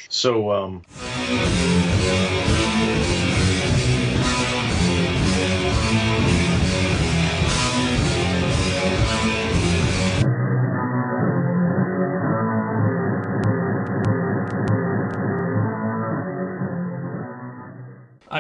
So,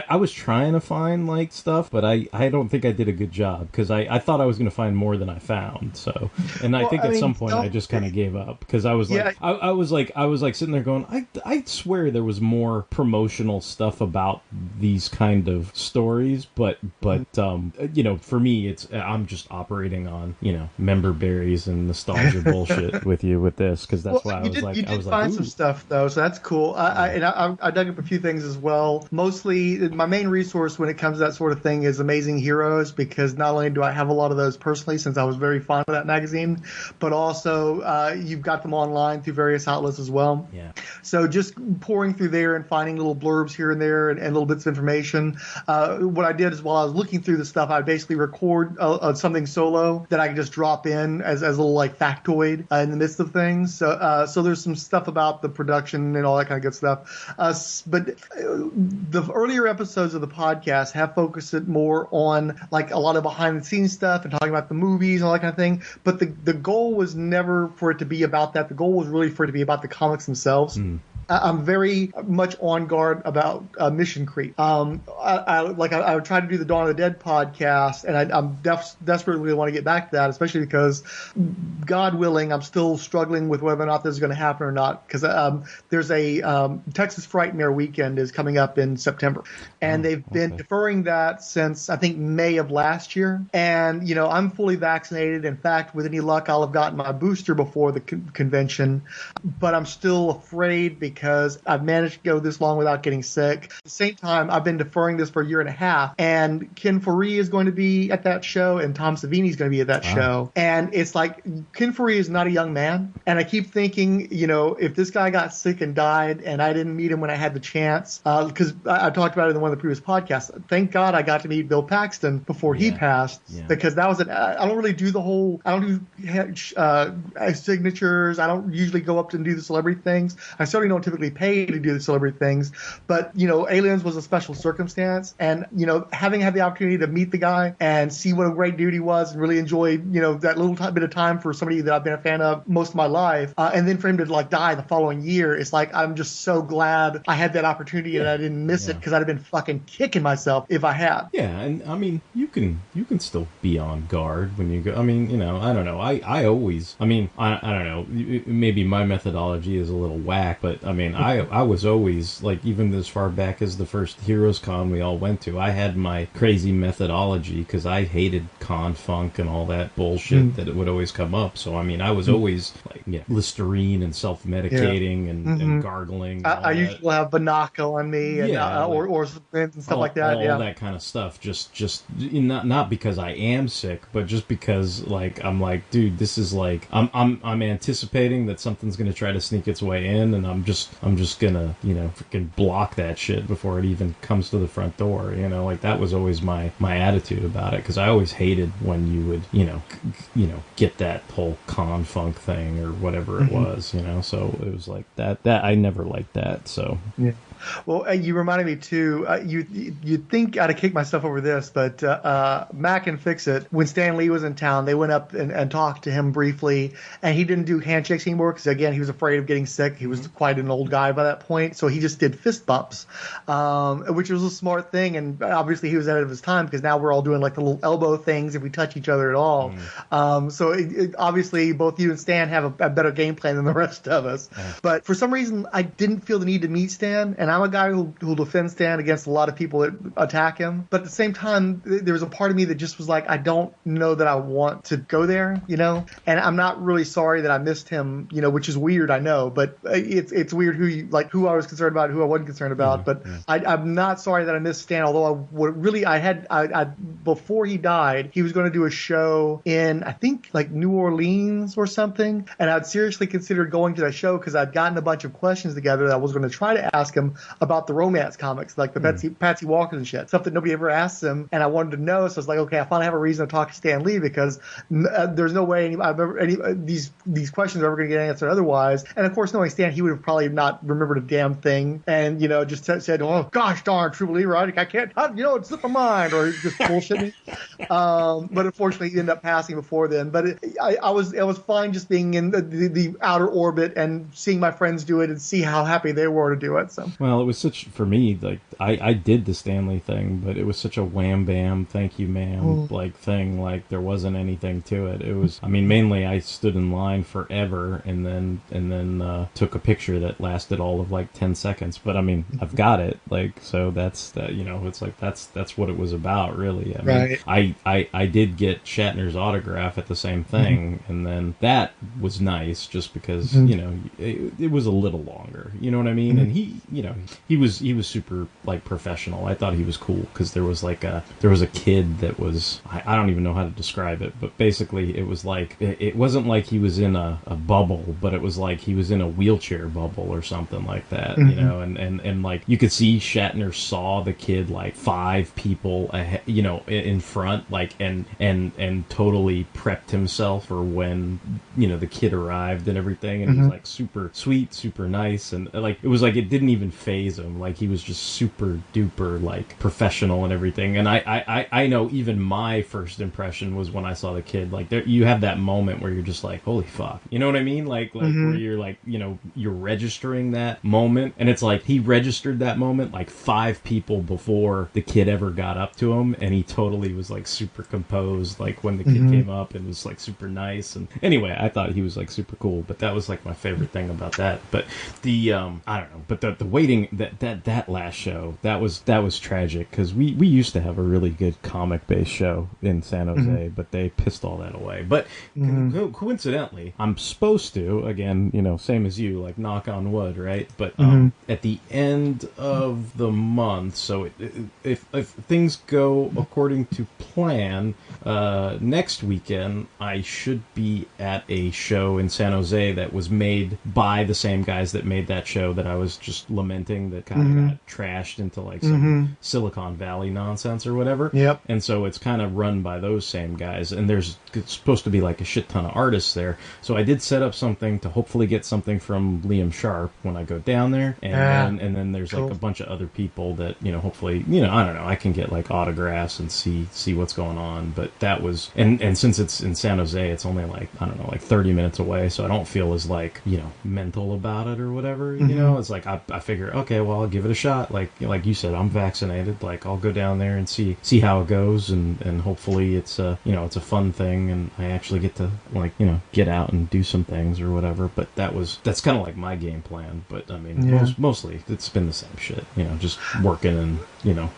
I was trying to find like stuff, but I don't think I did a good job because I thought I was going to find more than I found. So, and I think at some point I just kind of gave up because I was like, I was like sitting there going, I swear there was more promotional stuff about these kind of stories, but you know, for me I'm just operating on, you know, member berries and nostalgia bullshit with you with this because that's why I was like, you did find some stuff though, so that's cool. I dug up a few things as well. Mostly, my main resource when it comes to that sort of thing is Amazing Heroes, because not only do I have a lot of those personally since I was very fond of that magazine, but also you've got them online through various outlets as well. Yeah. So just pouring through there and finding little blurbs here and there and little bits of information. What I did is while I was looking through the stuff, I basically record something solo that I can just drop in as a little like factoid in the midst of things. So there's some stuff about the production and all that kind of good stuff. But the earlier episodes of the podcast have focused it more on like a lot of behind the scenes stuff and talking about the movies and all that kind of thing. But the goal was never for it to be about that. The goal was really for it to be about the comics themselves. I'm very much on guard about mission creep. I tried to do the Dawn of the Dead podcast, and I'm desperately want to get back to that, especially because, God willing, I'm still struggling with whether or not this is going to happen or not. Because there's a Texas Frightmare weekend is coming up in September, and they've been deferring that since I think May of last year. And you know, I'm fully vaccinated. In fact, with any luck, I'll have gotten my booster before the convention, but I'm still afraid because I've managed to go this long without getting sick. At the same time, I've been deferring this for a year and a half, and Ken Foree is going to be at that show, and Tom Savini is going to be at that show. And it's like, Ken Foree is not a young man, and I keep thinking, you know, if this guy got sick and died, and I didn't meet him when I had the chance, because I talked about it in one of the previous podcasts. Thank God I got to meet Bill Paxton before he passed, because that was I don't really do the whole, I don't do signatures. I don't usually go up and do the celebrity things. I certainly don't typically pay to do the celebrity things, but you know, Aliens was a special circumstance, and you know, having had the opportunity to meet the guy and see what a great dude he was, and really enjoy, you know, that little bit of time for somebody that I've been a fan of most of my life, and then for him to like die the following year, it's like I'm just so glad I had that opportunity and I didn't miss it, because I'd have been fucking kicking myself if I had. Yeah, and I mean, you can still be on guard when you go. I mean, you know, I don't know. I always, I mean, I don't know. Maybe my methodology is a little whack, but I mean, I was always, like, even as far back as the first Heroes Con we all went to, I had my crazy methodology because I hated con funk and all that bullshit that it would always come up. So, I mean, I was always, like, Listerine and self-medicating and gargling. I usually have Binaco on me and or and stuff like that. All that kind of stuff. Just not because I am sick, but just because, like, I'm like, dude, this is like, I'm anticipating that something's going to try to sneak its way in, and I'm just gonna, you know, freaking block that shit before it even comes to the front door. You know, like, that was always my attitude about it, because I always hated when you would, you know, get that whole con funk thing or whatever it was, you know. So it was like that I never liked that. So yeah. Well, you reminded me too. You'd think I'd have kicked myself over this, but Mac and Fix It, when Stan Lee was in town, they went up and talked to him briefly, and he didn't do handshakes anymore because, again, he was afraid of getting sick. He was quite an old guy by that point, so he just did fist bumps, which was a smart thing, and obviously he was ahead of his time, because now we're all doing like the little elbow things if we touch each other at all. So obviously both you and Stan have a better game plan than the rest of us. But for some reason, I didn't feel the need to meet Stan, and I'm a guy who'll defend Stan against a lot of people that attack him. But at the same time, there was a part of me that just was like, I don't know that I want to go there, you know? And I'm not really sorry that I missed him, you know, which is weird, I know. But it's weird who I was concerned about, who I wasn't concerned about. But I'm not sorry that I missed Stan, although I before he died, he was going to do a show in, I think, like New Orleans or something. And I'd seriously considered going to that show because I'd gotten a bunch of questions together that I was going to try to ask him about the romance comics, like the Patsy Walker and shit, stuff that nobody ever asked him, and I wanted to know. So I was like, okay, I finally have a reason to talk to Stan Lee, because there's no way these questions are ever going to get answered otherwise. And of course, knowing Stan, he would have probably not remembered a damn thing, and just said, "Oh gosh darn, true believer, I can't, it slipped my mind," or just bullshit me. But unfortunately, he ended up passing before then. But it was fine just being in the outer orbit and seeing my friends do it and see how happy they were to do it. So well, it was such, for me, like I did the Stanley thing, but it was such a wham bam, thank you ma'am like thing. Like there wasn't anything to it. It was, I mean, mainly I stood in line forever and then took a picture that lasted all of like 10 seconds. But I mean, I've got it. Like, so that's that. It's like that's what it was about, really. I mean, right. I did get Shatner's autograph at the same thing, and then that was nice just because it was a little longer. You know what I mean? And he was super like professional. I thought he was cool because there was a kid that was, I don't even know how to describe it, but basically it was like it wasn't like he was in a bubble, but it was like he was in a wheelchair bubble or something like that. And like you could see Shatner saw the kid like 5 people ahead, in front, like and totally prepped himself for when the kid arrived and everything, and he was like super sweet, super nice, and like it was like it didn't even faze him. Like he was just super duper like professional and everything. And I know even my first impression was when I saw the kid. Like you have that moment where you're just like, holy fuck, you know what I mean? Like where you're like, you're registering that moment, and it's like he registered that moment like 5 people before the kid ever got up to him, and he totally was like super composed like when the kid came up and was like super nice. And anyway, I thought he was like super cool, but that was like my favorite thing about that. But the I don't know, but the waiting, that last show, that was tragic, because we used to have a really good comic based show in San Jose, but they pissed all that away. But coincidentally, I'm supposed to, again, same as you, like knock on wood, right? But at the end of the month, so if things go according to plan, next weekend I should be at a show in San Jose that was made by the same guys that made that show that I was just lamenting that kind of got trashed into like some Silicon Valley nonsense or whatever. Yep. And so it's kind of run by those same guys, and there's supposed to be like a shit ton of artists there. So I did set up something to hopefully get something from Liam Sharp when I go down there, and then there's like a bunch of other people that hopefully I don't know, I can get like autographs and see what's going on. But that was, and since it's in San Jose, it's only like, I don't know, like 30 minutes away, so I don't feel as like mental about it or whatever. It's like I figure, okay, well, I'll give it a shot. Like you said, I'm vaccinated. Like I'll go down there and see how it goes, and hopefully it's it's a fun thing, and I actually get to like get out and do some things or whatever. But that's kind of like my game plan. But I mean, mostly it's been the same shit. Just working and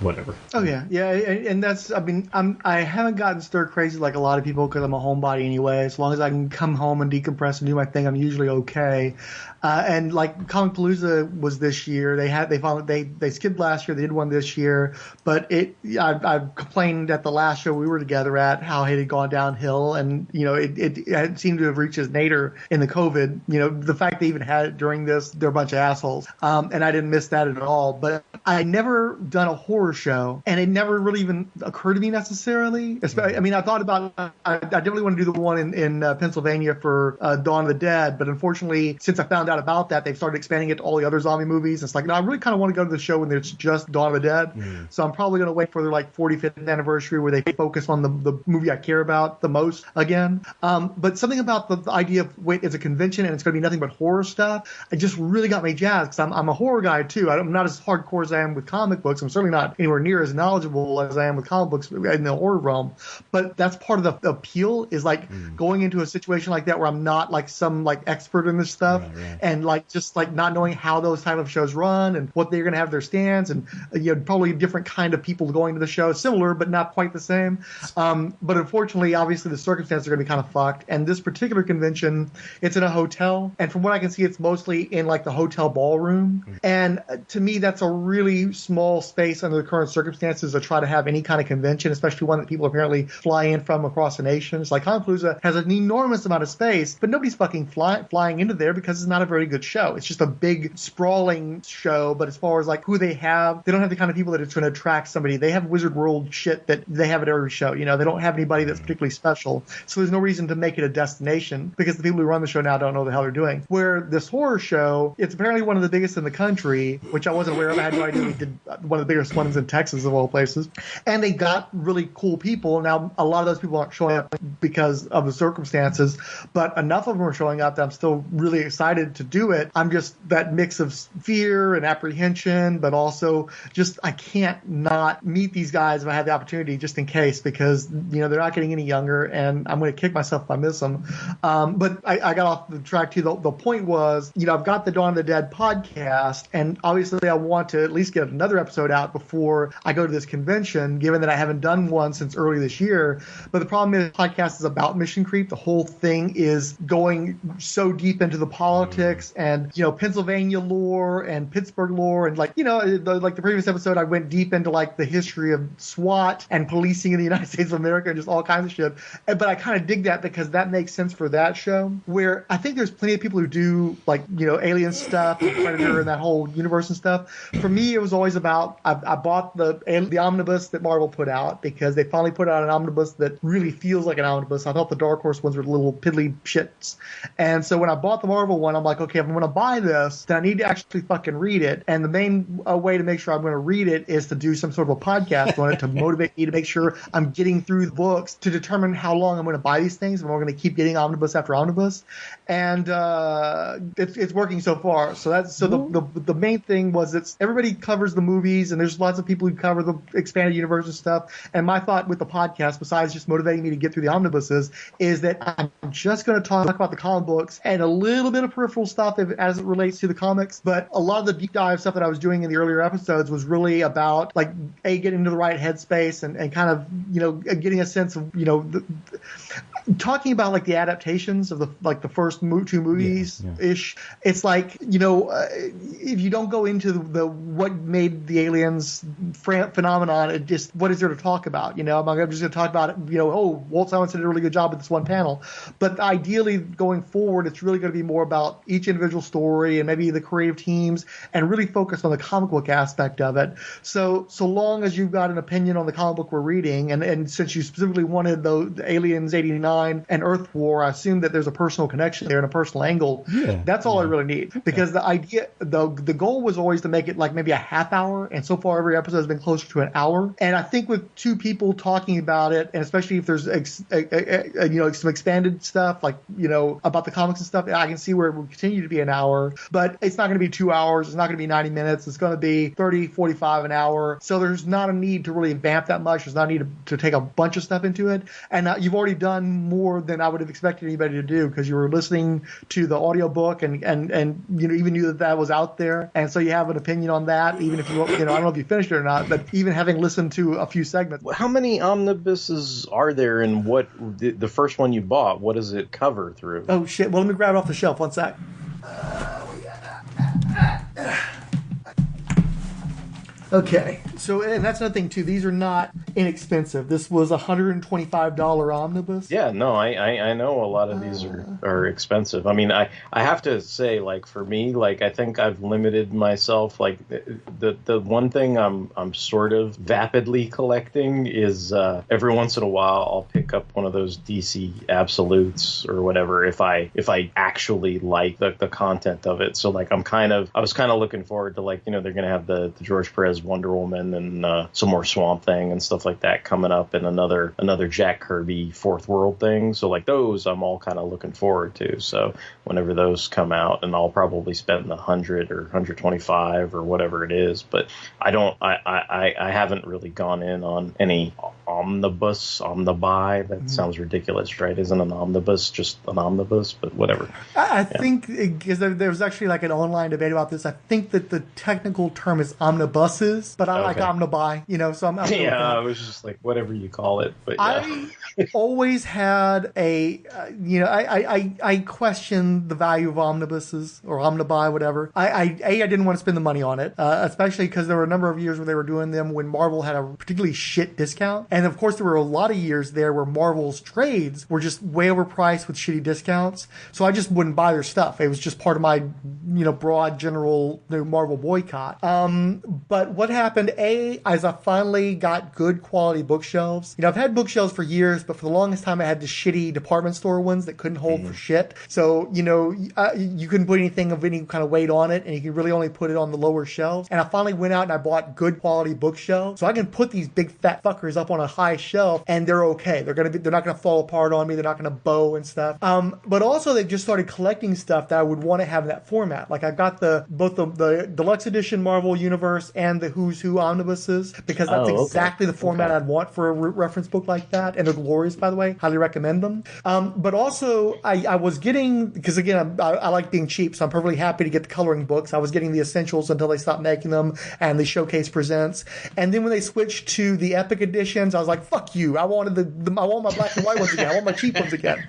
whatever. Oh yeah, and that's, I mean, I haven't gotten stir crazy like a lot of people because I'm a homebody anyway. As long as I can come home and decompress and do my thing, I'm usually okay. And like Comic Palooza was this year. They skipped last year. They did one this year, but I've complained at the last show we were together at how it had gone downhill, and it seemed to have reached its nadir in the COVID. The fact they even had it during this, they're a bunch of assholes. And I didn't miss that at all. But I never done a horror show, and it never really even occurred to me necessarily. I mean, I thought about I definitely want to do the one in Pennsylvania for Dawn of the Dead, but unfortunately, since I found out about that, they've started expanding it to all the other zombie movies. It's like, no, I really kind of want to go to the show when there's just Dawn of the Dead. So I'm probably going to wait for their like 45th anniversary where they focus on the movie I care about the most again. But something about the idea of, wait, it's a convention and it's going to be nothing but horror stuff, it just really got me jazzed, because I'm a horror guy too. I'm not as hardcore as I am with comic books. I'm certainly not anywhere near as knowledgeable as I am with comic books in the horror realm. But that's part of the appeal, is like going into a situation like that where I'm not like some like expert in this stuff, right. And like just like not knowing how those type of shows run and what they're going to have their stands, and probably different kind of people going to the show, similar but not quite the same. But unfortunately, obviously the circumstances are going to be kind of fucked. And this particular convention, it's in a hotel, and from what I can see, it's mostly in like the hotel ballroom. And to me, that's a really small space under the current circumstances to try to have any kind of convention, especially one that people apparently fly in from across the nation. It's like Comic Palooza has an enormous amount of space, but nobody's fucking flying into there because it's not a very good show. It's just a big sprawling show, but as far as like who they have, they don't have the kind of people that it's going to attract somebody. They have Wizard World shit that they have at every show. You know, they don't have anybody that's particularly special. So there's no reason to make it a destination because the people who run the show now don't know the hell they're doing. Where this horror show, it's apparently one of the biggest in the country, which I wasn't aware of. I had no idea we did one of the biggest ones in Texas of all places. And they got really cool people. Now, a lot of those people aren't showing up because of the circumstances, but enough of them are showing up that I'm still really excited to do it. I'm just that mix of fear and apprehension, but also just I can't not meet these guys if I have the opportunity just in case, because, you know, they're not getting any younger and I'm going to kick myself if I miss them. But I got off the track too. The point was, you know, I've got the Dawn of the Dead podcast, and obviously I want to at least get another episode out before I go to this convention, given that I haven't done one since early this year. But the problem is the podcast is about mission creep. The whole thing is going so deep into the politics and, you know, Pennsylvania lore and Pittsburgh lore. And like, you know, like the previous episode, I went deep into like the history of SWAT and policing in the United States of America and just all kinds of shit. But I kind of dig that because that makes sense for that show, where I think there's plenty of people who do like, you know, alien stuff and Predator and that whole universe and stuff. For me, it was always about, I bought the omnibus that Marvel put out because they finally put out an omnibus that really feels like an omnibus. I thought the Dark Horse ones were little piddly shits. And so when I bought the Marvel one, I'm like, okay, if I'm going to buy this, then I need to actually fucking read it. And the main way to make sure I'm going to read it is to do some sort of a podcast on it to motivate me to make sure I'm getting through the books to determine how long I'm going to buy these things. And we're going to keep getting omnibus after omnibus. And it's working so far. So the main thing was everybody covers the movies, and there's lots of people who cover the expanded universe and stuff. And my thought with the podcast, besides just motivating me to get through the omnibuses, is that I'm just going to talk about the comic books and a little bit of peripheral stuff as it relates to the comics. But a lot of the deep dive stuff that I was doing in the earlier episodes was really about like getting into the right headspace and kind of, you know, getting a sense of, you know, talking about like the adaptations of the first two movies ish. It's like, you know, if you don't go into the what made the aliens phenomenon, it just, what is there to talk about? You know, I'm just going to talk about it, you know, oh, Walt Simonson did a really good job with this one panel. But ideally going forward, it's really going to be more about each individual story and maybe the creative teams and really focus on the comic book aspect of it. So long as you've got an opinion on the comic book we're reading, and since you specifically wanted the Aliens 89 and Earth War, I assume that there's a personal connection there and a personal angle. Yeah. That's all I really need. Because the idea, the goal was always to make it like maybe a half hour, and so far every episode has been closer to an hour. And I think with two people talking about it, and especially if there's you know, some expanded stuff like, you know, about the comics and stuff, I can see where it will continue to be an hour. But it's not going to be 2 hours. It's not going to be 90 minutes. It's going to be 30, 45 an hour. So there's not a need to really vamp that much. There's not a need to take a bunch of stuff into it. And you've already done more than I would have expected anybody to do, because you were listening to the audiobook and you know, even knew that was out there. And so you have an opinion on that, even if you know, I don't know if you finished it or not, but even having listened to a few segments. How many omnibuses are there, and what the first one you bought, what does it cover through? Oh shit, well, let me grab it off the shelf, one sec. Okay, so, and that's another thing too, these are not inexpensive. This was a $125 omnibus. Yeah, no, I know a lot of these are expensive. I mean, I have to say, like, for me, like, I think I've limited myself. Like, the one thing I'm sort of vapidly collecting is every once in a while I'll pick up one of those DC Absolutes or whatever if I actually like the content of it. So, like, I was kind of looking forward to, like, you know, they're going to have the George Perez Wonder Woman and some more Swamp Thing and stuff like that coming up, and another Jack Kirby Fourth World thing. So like those I'm all kind of looking forward to. So whenever those come out, and I'll probably spend the 100 or 125 or whatever it is, but I haven't really gone in on any omnibuy. That sounds ridiculous, right? Isn't an omnibus just an omnibus? But whatever. I think, because there was actually like an online debate about this, I think that the technical term is omnibuses, but I like omnibuy, you know, so I'm yeah, I was just like, whatever you call it. But yeah. I always had a, you know, I questioned the value of omnibuses or omnibuy, whatever. I didn't want to spend the money on it, especially because there were a number of years where they were doing them when Marvel had a particularly shit discount. And And of course, there were a lot of years there where Marvel's trades were just way overpriced with shitty discounts. So I just wouldn't buy their stuff. It was just part of my, broad general Marvel boycott. But what happened, as I finally got good quality bookshelves, I've had bookshelves for years, but for the longest time I had the shitty department store ones that couldn't hold for shit. So, you couldn't put anything of any kind of weight on it, and you could really only put it on the lower shelves. And I finally went out and I bought good quality bookshelves. So I can put these big fat fuckers up on a high shelf and they're okay. They're not going to fall apart on me. They're not going to bow and stuff. But also they just started collecting stuff that I would want to have in that format. Like I got both the deluxe edition Marvel Universe and the Who's Who omnibuses, because that's exactly the format I'd want for a reference book like that. And they're glorious, by the way. Highly recommend them. But also I was getting, because again, I like being cheap, so I'm perfectly happy to get the coloring books. I was getting the essentials until they stopped making them, and the Showcase Presents. And then when they switched to the Epic editions, I was like, fuck you. I want my black and white ones again. I want my cheap ones again.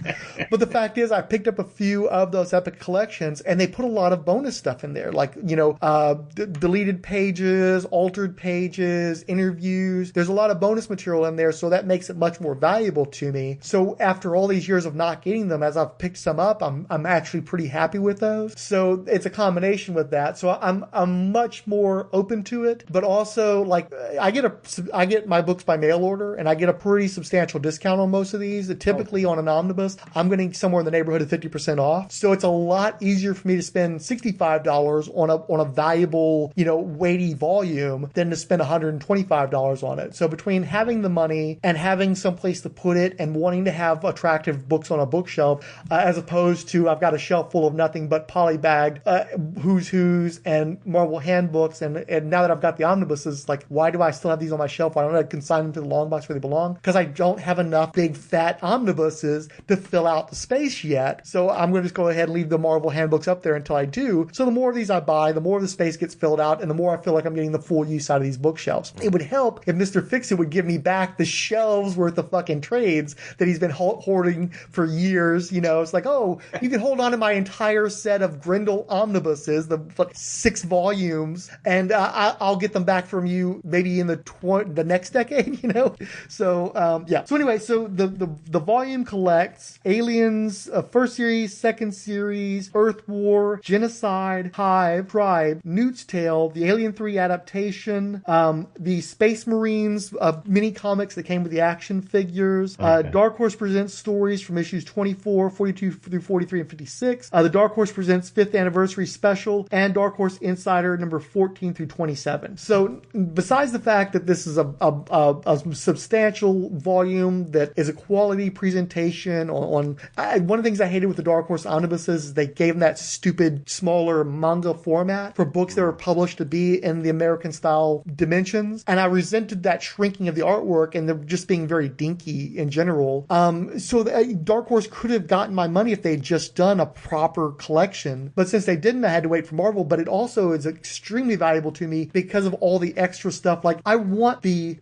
But the fact is, I picked up a few of those Epic collections, and they put a lot of bonus stuff in there, like, deleted pages, altered pages, interviews. There's a lot of bonus material in there, so that makes it much more valuable to me. So after all these years of not getting them, as I've picked some up, I'm actually pretty happy with those. So it's a combination with that. So I'm much more open to it, but also like I get my books by mail order, and I get a pretty substantial discount on most of these. Typically on an omnibus, I'm getting somewhere in the neighborhood of 50% off. So it's a lot easier for me to spend $65 on a valuable, weighty volume than to spend $125 on it. So between having the money and having some place to put it and wanting to have attractive books on a bookshelf, as opposed to I've got a shelf full of nothing but polybagged Who's Who's and Marvel handbooks, and now that I've got the omnibuses, like, why do I still have these on my shelf? Why don't I consign them to the long box where they belong? Because I don't have enough big fat omnibuses to fill out the space yet. So I'm going to just go ahead and leave the Marvel handbooks up there until I do. So the more of these I buy, the more of the space gets filled out, and the more I feel like I'm getting the full use out of these bookshelves. It would help if Mr. Fix-It would give me back the shelves worth of fucking trades that he's been hoarding for years. It's like, oh, you can hold on to my entire set of Grendel omnibuses, the 6 volumes, and I'll get them back from you maybe in the next decade, So, yeah. So anyway, so the volume collects Aliens, first series, second series, Earth War, Genocide, Hive, Tribe, Newt's Tale, the Alien 3 adaptation, the Space Marines mini comics that came with the action figures. Okay. Dark Horse presents stories from issues 24, 42 through 43 and 56. The Dark Horse presents 5th anniversary special, and Dark Horse Insider number 14 through 27. So besides the fact that this is a substantial volume that is a quality presentation one of the things I hated with the Dark Horse omnibuses is they gave them that stupid smaller manga format for books that were published to be in the American style dimensions, and I resented that shrinking of the artwork and them just being very dinky in general. So Dark Horse could have gotten my money if they'd just done a proper collection, but since they didn't, I had to wait for Marvel. But it also is extremely valuable to me because of all the extra stuff. Like I want the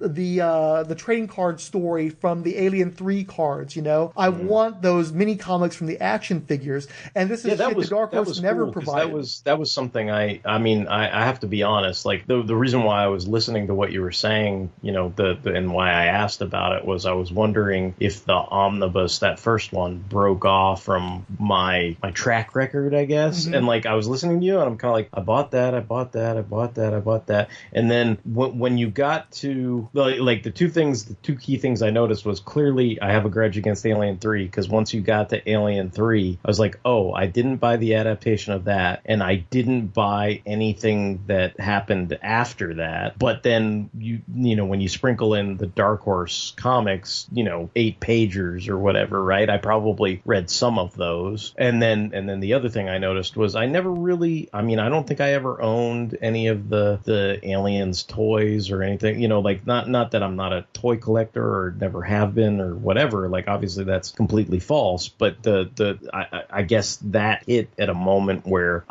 trading card story from the Alien 3 cards, I want those mini comics from the action figures, and this is shit the Dark Horse never provided. That was something I have to be honest, like the reason why I was listening to what you were saying, and why I asked about it was I was wondering if the omnibus, that first one, broke off from my track record, I guess. And like I was listening to you and I'm kind of like, I bought that. And then when you got to like the two key things I noticed was clearly I have a grudge against Alien 3, because once you got to Alien 3, I was like, oh, I didn't buy the adaptation of that, and I didn't buy anything that happened after that. But then when you sprinkle in the Dark Horse comics, 8 pagers or whatever, right? I probably read some of those. And then the other thing I noticed was I never really, I don't think I ever owned any of the Aliens toys or anything, like not that I'm not a toy collector or never have been or whatever. Like obviously that's completely false, but I guess that hit at a moment where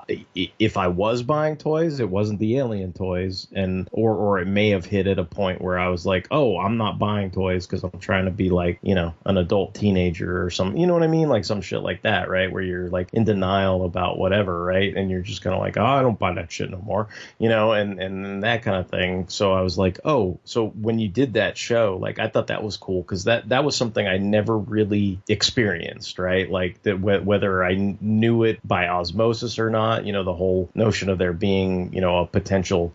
if I was buying toys, it wasn't the Alien toys, or it may have hit at a point where I was like, oh, I'm not buying toys because I'm trying to be like, an adult teenager or some, you know what I mean? Like some shit like that, right? Where you're like in denial about whatever, right? And you're just kind of like, oh, I don't buy that shit no more, and that kind of thing. So I was like, oh, so when you did that show, show, like I thought that was cool because that was something I never really experienced, right? Like that whether I knew it by osmosis or not, the whole notion of there being, a potential,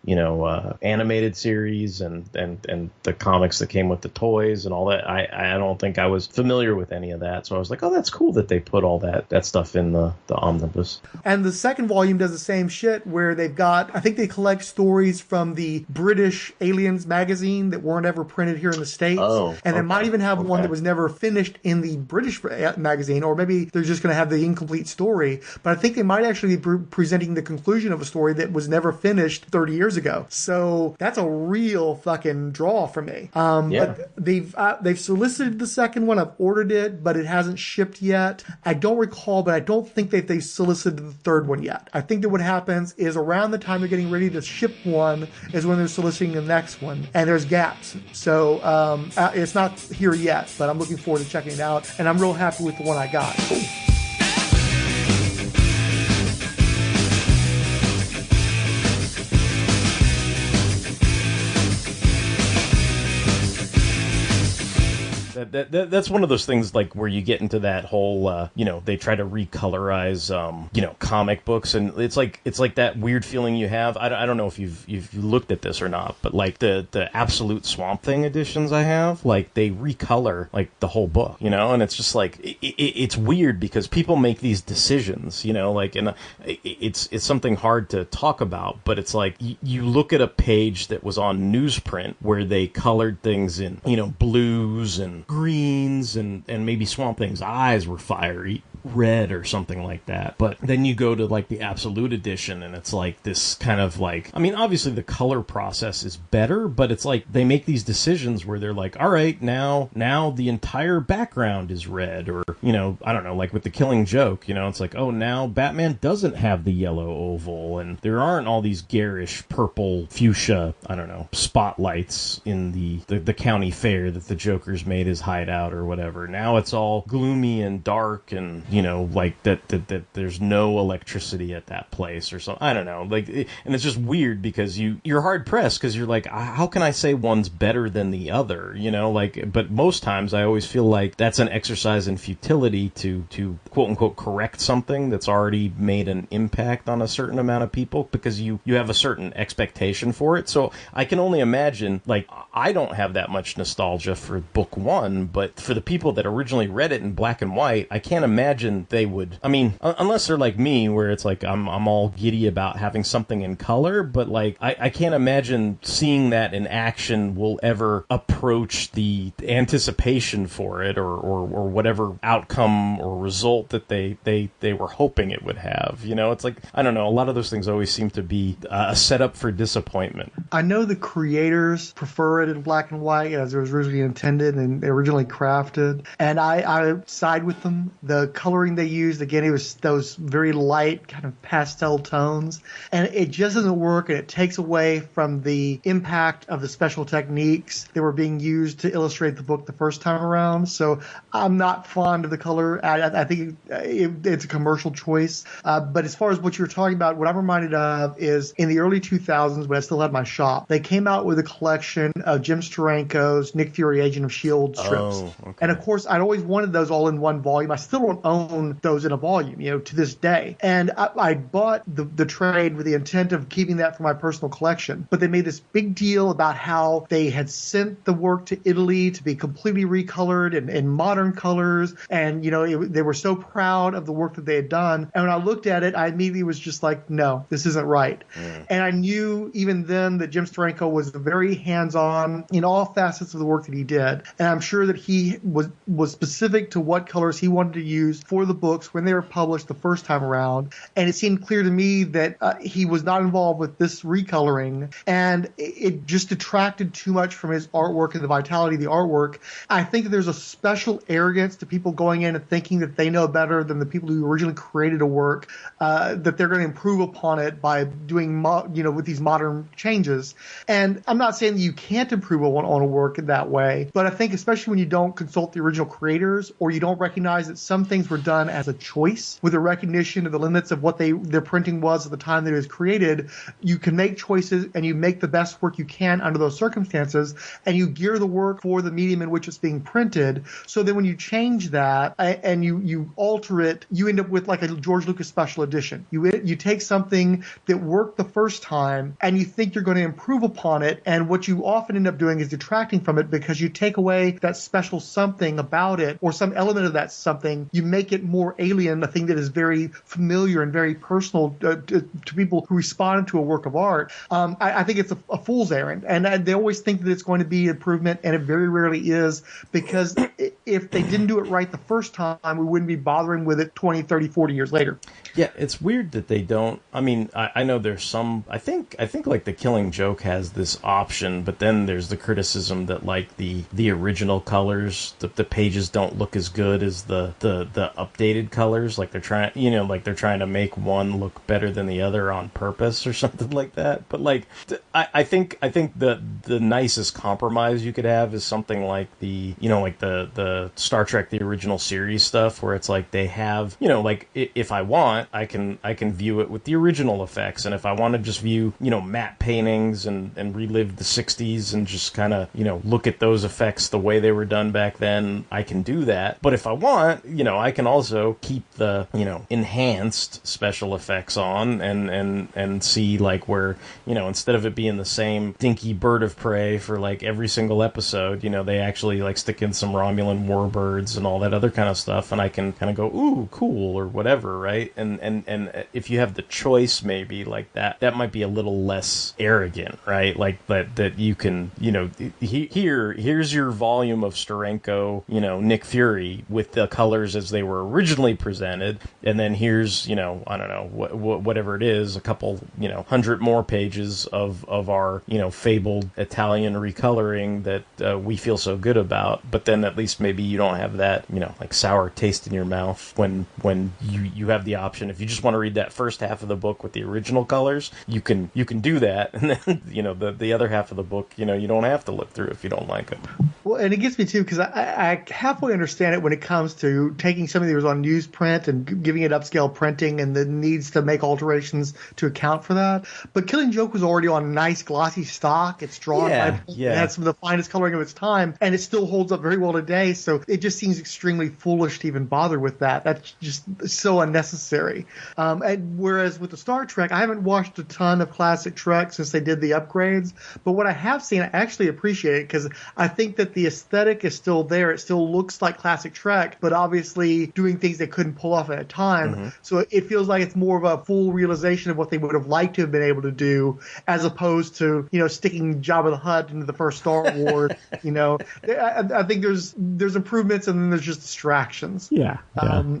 animated series and the comics that came with the toys and all that. I don't think I was familiar with any of that. So I was like, oh, that's cool that they put all that stuff in the omnibus. And the second volume does the same shit where they've got, I think they collect stories from the British Aliens magazine that weren't ever printed here in the States. Oh, and they might even have one that was never finished in the British magazine, or maybe they're just going to have the incomplete story. But I think they might actually be presenting the conclusion of a story that was never finished 30 years ago. So that's a real fucking draw for me. But they've solicited the second one. I've ordered it, but it hasn't shipped yet. I don't recall, but I don't think that they solicited the third one yet. I think that what happens is around the time they're getting ready to ship one is when they're soliciting the next one, and there's gaps. So it's not here yet, but I'm looking forward to checking it out, and I'm real happy with the one I got. That's one of those things like where you get into that whole, they try to recolorize, comic books, and it's like that weird feeling you have. I don't know if you've looked at this or not, but like the Absolute Swamp Thing editions I have, like they recolor like the whole book, and it's just like it's weird because people make these decisions, and it's something hard to talk about, but it's like you look at a page that was on newsprint where they colored things in, blues and greens and maybe Swamp Thing's eyes were fiery red or something like that. But then you go to like the Absolute edition and it's like this kind of like, obviously the color process is better, but it's like they make these decisions where they're like, all right, now the entire background is red, or, I don't know, like with the Killing Joke, it's like, oh, now Batman doesn't have the yellow oval and there aren't all these garish purple fuchsia, I don't know, spotlights in the county fair that the Joker's made his hideout or whatever. Now it's all gloomy and dark and like that there's no electricity at that place or something. I don't know. And it's just weird because you're hard pressed because you're like, how can I say one's better than the other? But most times I always feel like that's an exercise in futility to quote unquote correct something that's already made an impact on a certain amount of people because you have a certain expectation for it. So I can only imagine, like, I don't have that much nostalgia for book one, but for the people that originally read it in black and white, I can't imagine they would. Unless they're like me, where it's like I'm all giddy about having something in color, but like I can't imagine seeing that in action will ever approach the anticipation for it or whatever outcome or result that they were hoping it would have. It's like, I don't know, a lot of those things always seem to be a setup for disappointment. I know the creators prefer it in black and white as it was originally intended and originally crafted, and I side with them. The coloring they used, again, it was those very light kind of pastel tones, and it just doesn't work, and it takes away from the impact of the special techniques that were being used to illustrate the book the first time around. So I'm not fond of the color. I think it's a commercial choice. But as far as what you were talking about, what I'm reminded of is in the early 2000s when I still had my shop, they came out with a collection of Jim Steranko's Nick Fury Agent of S.H.I.E.L.D. strips. Oh, okay. And of course, I'd always wanted those all in one volume. I still don't own those in a volume, to this day. And I bought the trade with the intent of keeping that for my personal collection. But they made this big deal about how they had sent the work to Italy to be completely recolored in modern colors. And, they were so proud of the work that they had done. And when I looked at it, I immediately was just like, no, this isn't right. And I knew even then that Jim Steranko was very hands-on in all facets of the work that he did. And I'm sure that he was specific to what colors he wanted to use for the books when they were published the first time around. And it seemed clear to me that he was not involved with this recoloring, and it just detracted too much from his artwork and the vitality of the artwork. I think that there's a special arrogance to people going in and thinking that they know better than the people who originally created a work, that they're going to improve upon it by doing, with these modern changes. And I'm not saying that you can't improve on a work in that way, but I think especially when you don't consult the original creators or you don't recognize that some things were done as a choice with a recognition of the limits of what their printing was at the time that it was created. You can make choices and you make the best work you can under those circumstances, and you gear the work for the medium in which it's being printed. So then when you change that and you alter it, you end up with like a George Lucas special edition. You take something that worked the first time and you think you're going to improve upon it, and what you often end up doing is detracting from it because you take away that special something about it or some element of that something. You make it more alien, a thing that is very familiar and very personal to people who respond to a work of art. I think it's a fool's errand, and they always think that it's going to be improvement, and it very rarely is, because if they didn't do it right the first time, we wouldn't be bothering with it 20, 30, 40 years later. Yeah, it's weird that they don't. I mean, I know there's some. I think like The Killing Joke has this option, but then there's the criticism that like the original colors, the pages don't look as good as the updated colors. Like they're trying, they're trying to make one look better than the other on purpose or something like that. But like, I think the nicest compromise you could have is something like the Star Trek the original series stuff, where it's like they have, like if I want, I can view it with the original effects, and if I want to just view matte paintings and relive the 60s and just kind of look at those effects the way they were done back then, I can do that. But if I want, I can also keep the enhanced special effects on and see like where instead of it being the same dinky bird of prey for like every single episode, they actually like stick in some Romulan warbirds and all that other kind of stuff, and I can kind of go, ooh, cool, or whatever, right? And if you have the choice, maybe like that might be a little less arrogant, right? Like that you can, here's your volume of Steranko, Nick Fury with the colors as they were originally presented, and then here's, I don't know, whatever it is, a couple, 100 more pages of our, fabled Italian recoloring that we feel so good about. But then at least maybe you don't have that, like sour taste in your mouth when you have the option. If you just want to read that first half of the book with the original colors, you can do that, and then the other half of the book, you don't have to look through if you don't like it. Well, and it gets me too, because I halfway understand it when it comes to taking something that was on newsprint and giving it upscale printing and the needs to make alterations to account for that. But Killing Joke was already on nice glossy stock. It's drawn by it had some of the finest coloring of its time, and it still holds up very well today. So it just seems extremely foolish to even bother with that. That's just so unnecessary. And whereas with the Star Trek, I haven't watched a ton of classic Trek since they did the upgrades, but what I have seen, I actually appreciate it, because I think that the aesthetic is still there. It still looks like classic Trek, but obviously doing things they couldn't pull off at a time. Mm-hmm. So it feels like it's more of a full realization of what they would have liked to have been able to do, as opposed to, sticking Jabba the Hutt into the first Star Wars. I think there's improvements, and then there's just distractions. Yeah.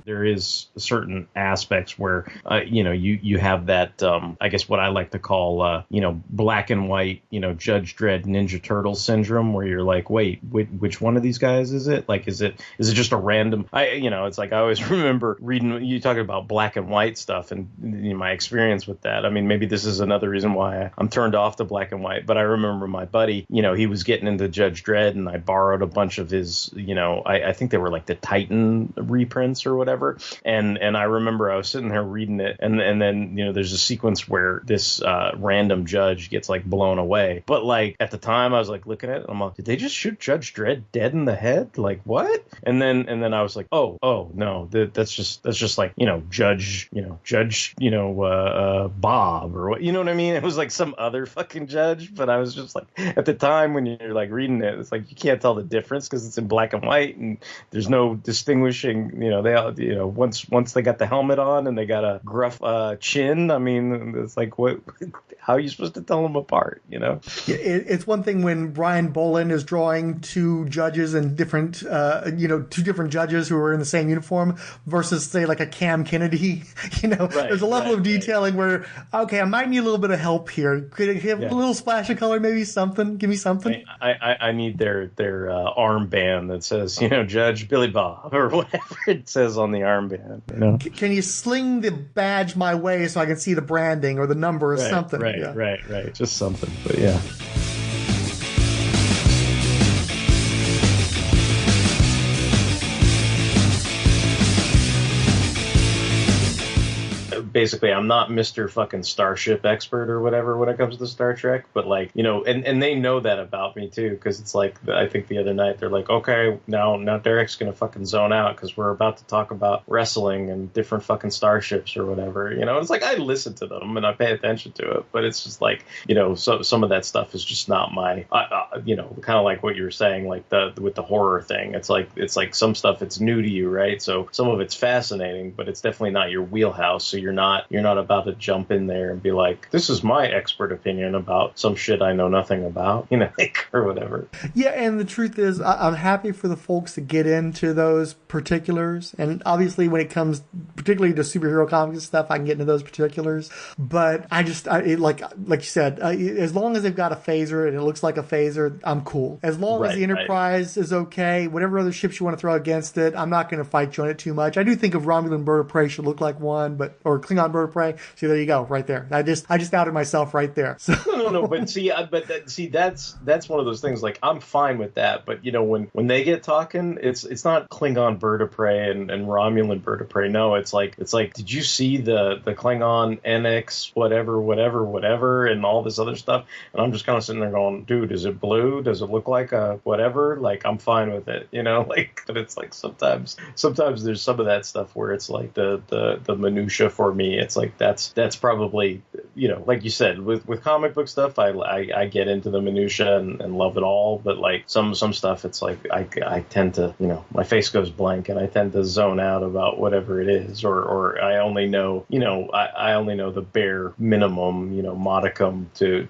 There is certain aspects where, you have that, I guess what I like to call, black and white, Judge Dredd Ninja Turtle syndrome, where you're like, wait, which one of these guys is it? Like, is it just a random? It's like I always remember reading you talking about black and white stuff, and my experience with that. I mean, maybe this is another reason why I'm turned off to black and white. But I remember my buddy, he was getting into Judge Dredd, and I borrowed a bunch of his, I think they were like the Titan reprints or whatever. And I remember I was sitting there reading it, and then there's a sequence where this random judge gets like blown away. But like at the time, I was like looking at it, I'm like, did they just shoot Judge Dredd dead in the head? Like what? And then I was like, oh no, that's just like Judge Bob, or what, you know what I mean? It was like some other fucking judge. But I was just like, at the time when you're like reading it, it's like you can't tell the difference because it's in black and white, and there's no distinguishing. They all, once they got the helmet on and they got a gruff chin. I mean, it's like what? How are you supposed to tell them apart? It's one thing when Brian Bolland is drawing two judges and different, two different judges who are in the same uniform versus say like a Cam Kennedy. There's a level of detailing where, okay, I might need a little bit of help here. Could it have a little splash of color, maybe something? Give me something. I need their armband that says, Judge Billy Bob, or whatever it says on the armband. Can you sling the badge my way so I can see the branding or the number or something? Right. Just something, but yeah. basically I'm not Mr. fucking Starship Expert or whatever when it comes to Star Trek, but like, you know, and they know that about me too, because it's like, I think the other night they're like, okay, now Derek's gonna fucking zone out because we're about to talk about wrestling and different fucking starships or whatever, you know. It's like I listen to them and I pay attention to it, but it's just like, you know, so some of that stuff is just not my, you know, kind of like what you were saying, like with the horror thing. It's like some stuff, it's new to you, right? So some of it's fascinating, but it's definitely not your wheelhouse. So you're not about to jump in there and be like, this is my expert opinion about some shit I know nothing about, you know, like, or whatever. Yeah, and the truth is, I'm happy for the folks to get into those particulars. And obviously, when it comes particularly to superhero comics and stuff, I can get into those particulars. But like you said, as long as they've got a phaser and it looks like a phaser, I'm cool. As long as the Enterprise is okay, whatever other ships you want to throw against it, I'm not going to fight you on it too much. I do think of Romulan bird of prey should look like one, or Klingon bird of prey. See, there you go, right there. I just outed myself right there. So. No, but that's one of those things. Like, I'm fine with that, but you know, when they get talking, it's not Klingon bird of prey and Romulan bird of prey. No, it's like, did you see the Klingon NX whatever and all this other stuff? And I'm just kind of sitting there going, dude, is it blue? Does it look like a whatever? Like, I'm fine with it, you know. Like, but it's like sometimes there's some of that stuff where it's like the minutia for me. It's like that's probably, you know, like you said, with comic book stuff, I get into the minutia and love it all, but like some stuff, it's like I tend to, you know, my face goes blank and I tend to zone out about whatever it is, or I only know, you know, I only know the bare minimum, you know, modicum to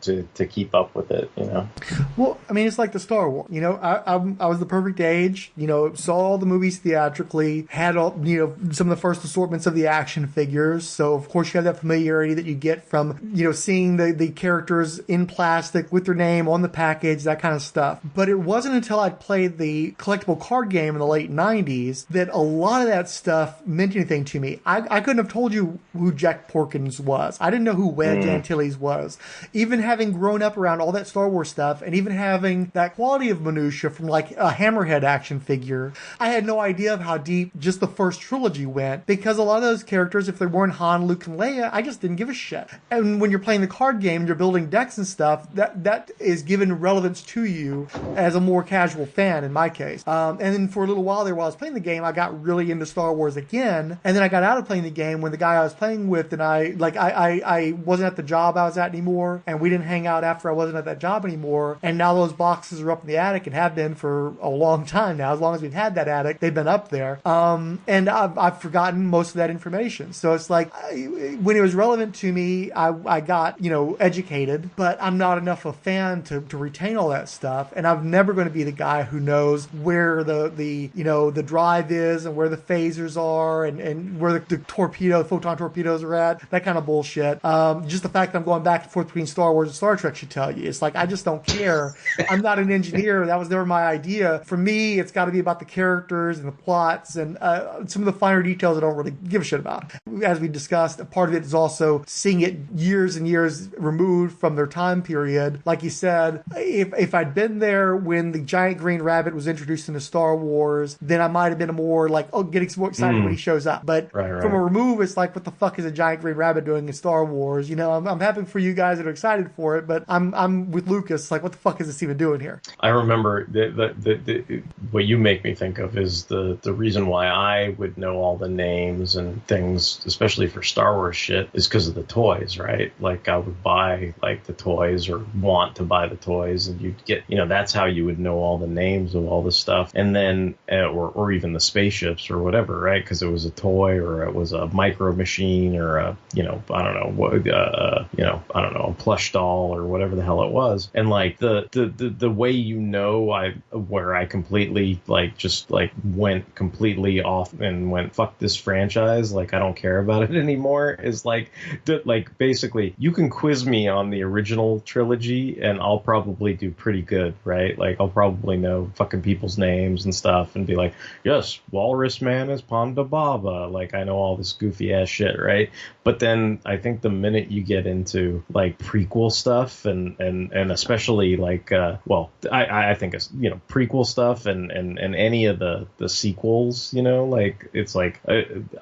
keep up with it, you know. Well, I mean, it's like the Star Wars, you know. I was the perfect age, you know, saw all the movies theatrically, had all, you know, some of the first assortments of the action figures, so of course you have that familiarity that you get from, you know, seeing the characters in plastic with their name on the package, that kind of stuff. But it wasn't until I played the collectible card game in the late 90s that a lot of that stuff meant anything to me. I couldn't have told you who Jack Porkins was. I didn't know who Wedge Antilles was. Even having grown up around all that Star Wars stuff, and even having that quality of minutia from like a Hammerhead action figure, I had no idea of how deep just the first trilogy went, because a lot of those characters, if they weren't Han, Luke, and Leia, I just didn't give a shit. And when you're playing the card game, you're building decks and stuff, that is given relevance to you as a more casual fan, in my case. And then for a little while there, while I was playing the game, I got really into Star Wars again, and then I got out of playing the game when the guy I was playing with and I wasn't at the job I was at anymore, and we didn't hang out after I wasn't at that job anymore, and now those boxes are up in the attic and have been for a long time now. As long as we've had that attic, they've been up there. And I've forgotten most of that information. So it's like, when it was relevant to me, I got, you know, educated, but I'm not enough a fan to retain all that stuff. And I'm never going to be the guy who knows where the you know, the drive is and where the phasers are and where the photon torpedoes are at, that kind of bullshit. Just the fact that I'm going back and forth between Star Wars and Star Trek should tell you. It's like, I just don't care. I'm not an engineer. That was never my idea. For me, it's got to be about the characters and the plots and some of the finer details I don't really give a shit about. As we discussed, a part of it is also seeing it years and years removed from their time period. Like you said, if I'd been there when the giant green rabbit was introduced into Star Wars, then I might have been more like, oh, getting more excited when he shows up. But from a remove, it's like, what the fuck is a giant green rabbit doing in Star Wars? You know, I'm happy for you guys that are excited for it, but I'm with Lucas, like, what the fuck is this even doing here? I remember what you make me think of is the reason why I would know all the names and things, especially for Star Wars shit, is because of the toys, right? Like, I would buy like the toys or want to buy the toys, and you'd get, you know, that's how you would know all the names of all the stuff. And then or even the spaceships or whatever, right? Because it was a toy or it was a micro machine or a, you know, I don't know what, you know, I don't know, a plush doll or whatever the hell it was. And like the way, you know, where I completely like just like went completely off and went, fuck this franchise, like I don't care about it anymore, is like basically you can quiz me on the original trilogy and I'll probably do pretty good, right? Like I'll probably know fucking people's names and stuff and be like, yes, Walrus Man is Ponda Baba, like I know all this goofy ass shit, right? But then I think the minute you get into like prequel stuff and especially like I think it's, you know, prequel stuff and any of the sequels, you know, like it's like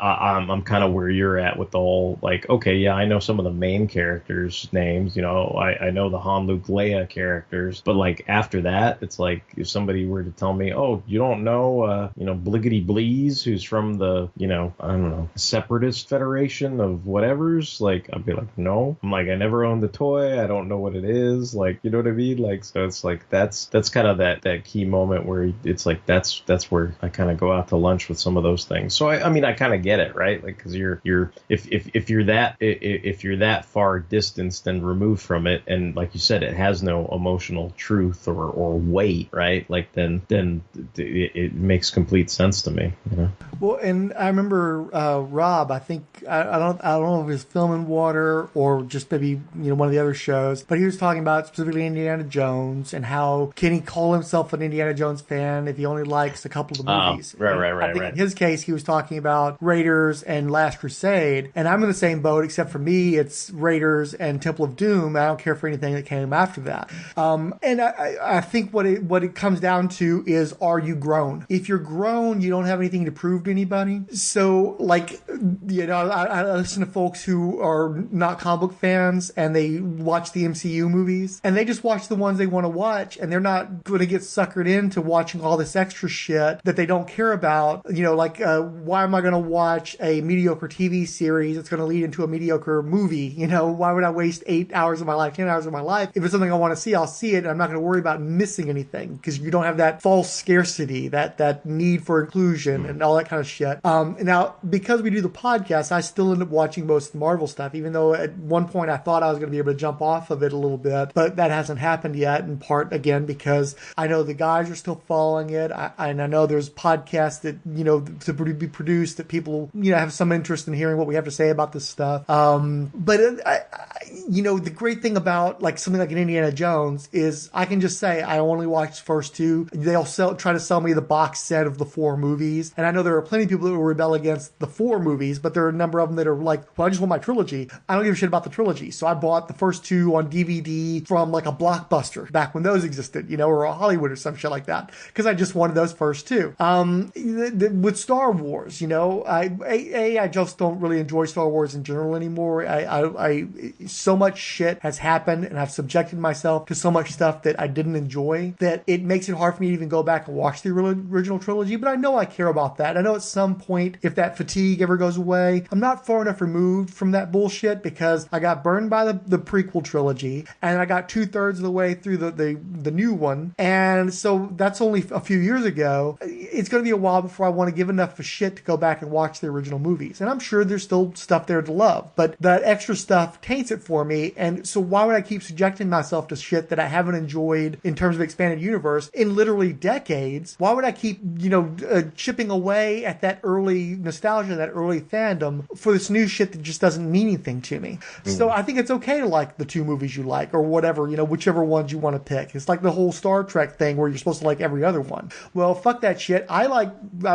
I'm kind of where you're that with the whole, like, okay, yeah, I know some of the main characters' names, you know, I know the Han, Luke, Leia characters, but like after that, it's like if somebody were to tell me, oh, you don't know, you know, Bliggity Bleeze, who's from the, you know, I don't know, Separatist Federation of whatever's, like, I'd be like, no. I'm like, I never owned the toy. I don't know what it is. Like, you know what I mean? Like, so it's like, that's kind of that key moment where it's like, that's where I kind of go out to lunch with some of those things. So I mean, I kind of get it, right? Like, cause if you're that far distanced and removed from it, and like you said, it has no emotional truth or weight, right? Like then it makes complete sense to me, you know? Well, and I remember Rob. I think I don't know if it was Film and Water or just maybe, you know, one of the other shows, but he was talking about specifically Indiana Jones and how can he call himself an Indiana Jones fan if he only likes a couple of the movies. Right. In his case, he was talking about Raiders and Last Crusade, and I'm in the same boat, except for me, it's Raiders and Temple of Doom. I don't care for anything that came after that. And I think what it comes down to is, are you grown? If you're grown, you don't have anything to prove to anybody. So, like, you know, I listen to folks who are not comic book fans and they watch the MCU movies and they just watch the ones they want to watch, and they're not going to get suckered into watching all this extra shit that they don't care about. You know, like, why am I going to watch a mediocre TV series that's going to lead into a mediocre movie? You know, why would I waste 8 hours of my life, 10 hours of my life? If it's something I want to see, I'll see it, and I'm not going to worry about missing anything, because you don't have that false scarcity, that need for inclusion and all that kind of shit. Now, because we do the podcast, I still end up watching most of the Marvel stuff, even though at one point I thought I was going to be able to jump off of it a little bit, but that hasn't happened yet, in part, again, because I know the guys are still following it, and I know there's podcasts that, you know, to be produced that people, you know, have some interest in hearing what we have to say about this stuff. But you know, the great thing about like something like an Indiana Jones is I can just say I only watched the first two. They'll try to sell me the box set of the 4 movies, and I know there are plenty of people that will rebel against the 4 movies, but there are a number of them that are like, well, I just want my trilogy. I don't give a shit about the trilogy, so I bought the first 2 on DVD from like a Blockbuster back when those existed, you know, or a Hollywood or some shit like that, because I just wanted those first 2. With Star Wars, you know, I just don't really enjoy Star Wars in general anymore. So much shit has happened, and I've subjected myself to so much stuff that I didn't enjoy that it makes it hard for me to even go back and watch the original trilogy. But I know I care about that. I know at some point, if that fatigue ever goes away, I'm not far enough removed from that bullshit, because I got burned by the prequel trilogy, and I got 2/3 of the way through the new one, and so that's only a few years ago. It's going to be a while before I want to give enough of a shit to go back and watch the original movies, and I'm sure there's still stuff there to love, but that extra stuff taints it for me. And so why would I keep subjecting myself to shit that I haven't enjoyed in terms of expanded universe in literally decades? Why would I keep, you know, chipping away at that early nostalgia, that early fandom, for this new shit that just doesn't mean anything to me? So I think it's okay to like the 2 movies you like, or whatever, you know, whichever ones you want to pick. It's like the whole Star Trek thing where you're supposed to like every other one. Well, fuck that shit. I like,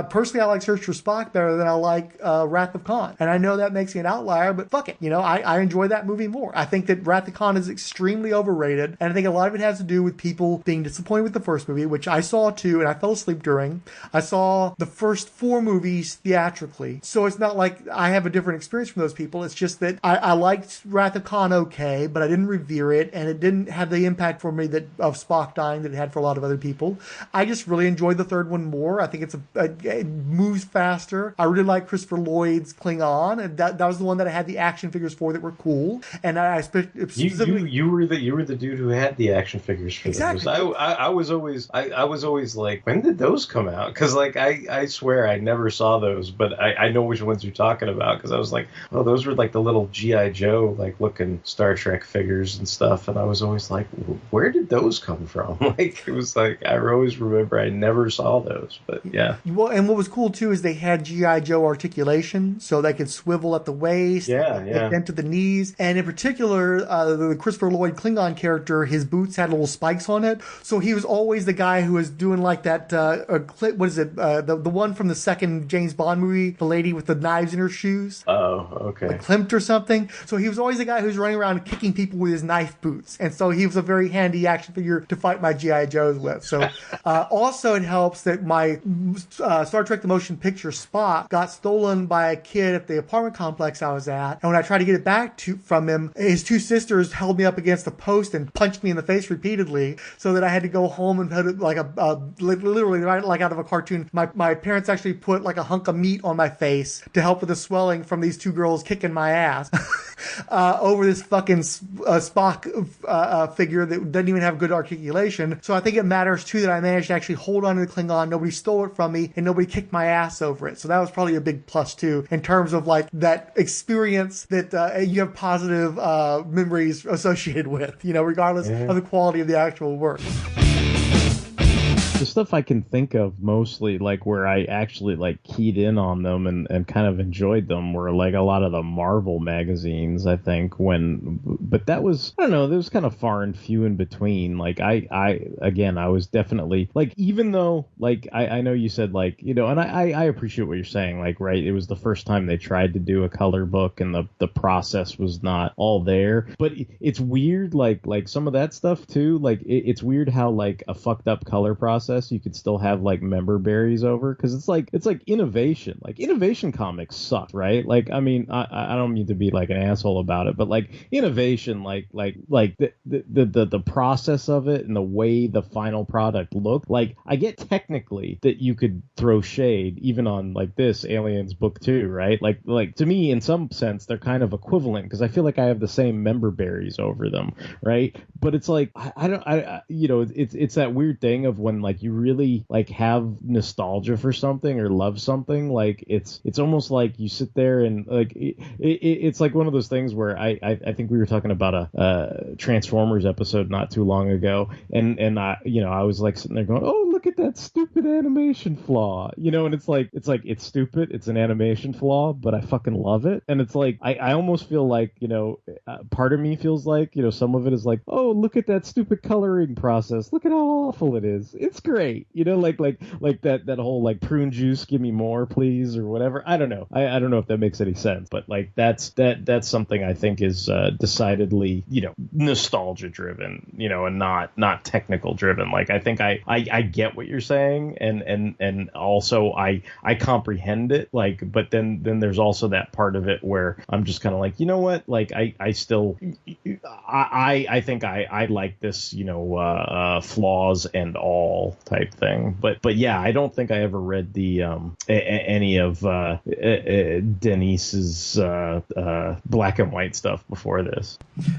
personally, I like Search for Spock better than I like Wrath of Khan. And I know that makes me an outlier, but fuck it. You know, I enjoy that movie more. I think that Wrath of Khan is extremely overrated, and I think a lot of it has to do with people being disappointed with the first movie, which I saw too, and I fell asleep during. I saw the first 4 movies theatrically, so it's not like I have a different experience from those people. It's just that I liked Wrath of Khan okay, but I didn't revere it, and it didn't have the impact for me that of Spock dying that it had for a lot of other people. I just really enjoyed the third one more. I think it moves faster. I really like Christopher Lloyd's Klingon, and that was the one that I had the action figures for that were cool. And I specifically, you were the dude who had the action figures for exactly. those. I was always like, when did those come out? Because like I swear I never saw those, but I know which ones you're talking about, because I was like, oh, those were like the little G.I. Joe like looking Star Trek figures and stuff, and I was always like, where did those come from? Like, it was like, I always remember I never saw those, but yeah. Well, and what was cool too is they had G.I. Joe articulation, so they could swivel at the waist, bent to the knees, and in particular, the Christopher Lloyd Klingon character, his boots had little spikes on it, so he was always the guy who was doing like that, what is it, the one from the second James Bond movie, the lady with the knives in her shoes? Oh, okay. Like Klimt or something. So he was always the guy who's running around kicking people with his knife boots, and so he was a very handy action figure to fight my G.I. Joes with. So also it helps that my Star Trek The Motion Picture Spock got stolen by a kid at the apartment complex I was at. And when I tried to get it back from him, his two sisters held me up against the post and punched me in the face repeatedly, so that I had to go home and put it like literally right like out of a cartoon. My parents actually put like a hunk of meat on my face to help with the swelling from these two girls kicking my ass over this fucking Spock figure that doesn't even have good articulation. So I think it matters too that I managed to actually hold on to the Klingon. Nobody stole it from me, and nobody kicked my ass over it. So that was probably a big plus too, in terms of like that experience that you have positive memories associated with, regardless of the quality of the actual work. The stuff I can think of mostly, like where I actually like keyed in on them and kind of enjoyed them, were like a lot of the Marvel magazines, I think, but that was, I don't know, there was kind of far and few in between. Like I was definitely like, even though like I know you said like, and I appreciate what you're saying, like, right, it was the first time they tried to do a color book and the process was not all there, but it's weird, like some of that stuff too, like it's weird how like a fucked up color process you could still have like member berries over, because it's like innovation. Like innovation comics suck, right? Like I mean, I don't mean to be like an asshole about it, but like innovation, like the process of it and the way the final product looked. Like I get technically that you could throw shade even on like this Aliens book 2, right? Like to me, in some sense, they're kind of equivalent, because I feel like I have the same member berries over them, right? But it's like it's that weird thing of when like you really like have nostalgia for something or love something, like it's almost like you sit there and like it's like one of those things where I think we were talking about a Transformers episode not too long ago, and I was like sitting there going, oh, look at that stupid animation flaw, and it's it's stupid, it's an animation flaw, but I fucking love it. And it's like I almost feel like part of me feels like some of it is like, oh, look at that stupid coloring process, look at how awful it is, it's great, like that whole like prune juice, give me more please, or whatever. I don't know, I don't know if that makes any sense, but like that's something I think is decidedly nostalgia driven, and not technical driven. Like I think I get what you're saying, and also I comprehend it, like, but then there's also that part of it where I'm just kind of like, what, like I still I think I like this, flaws and all type thing. But yeah, I don't think I ever read the any of Denise's black and white stuff before this.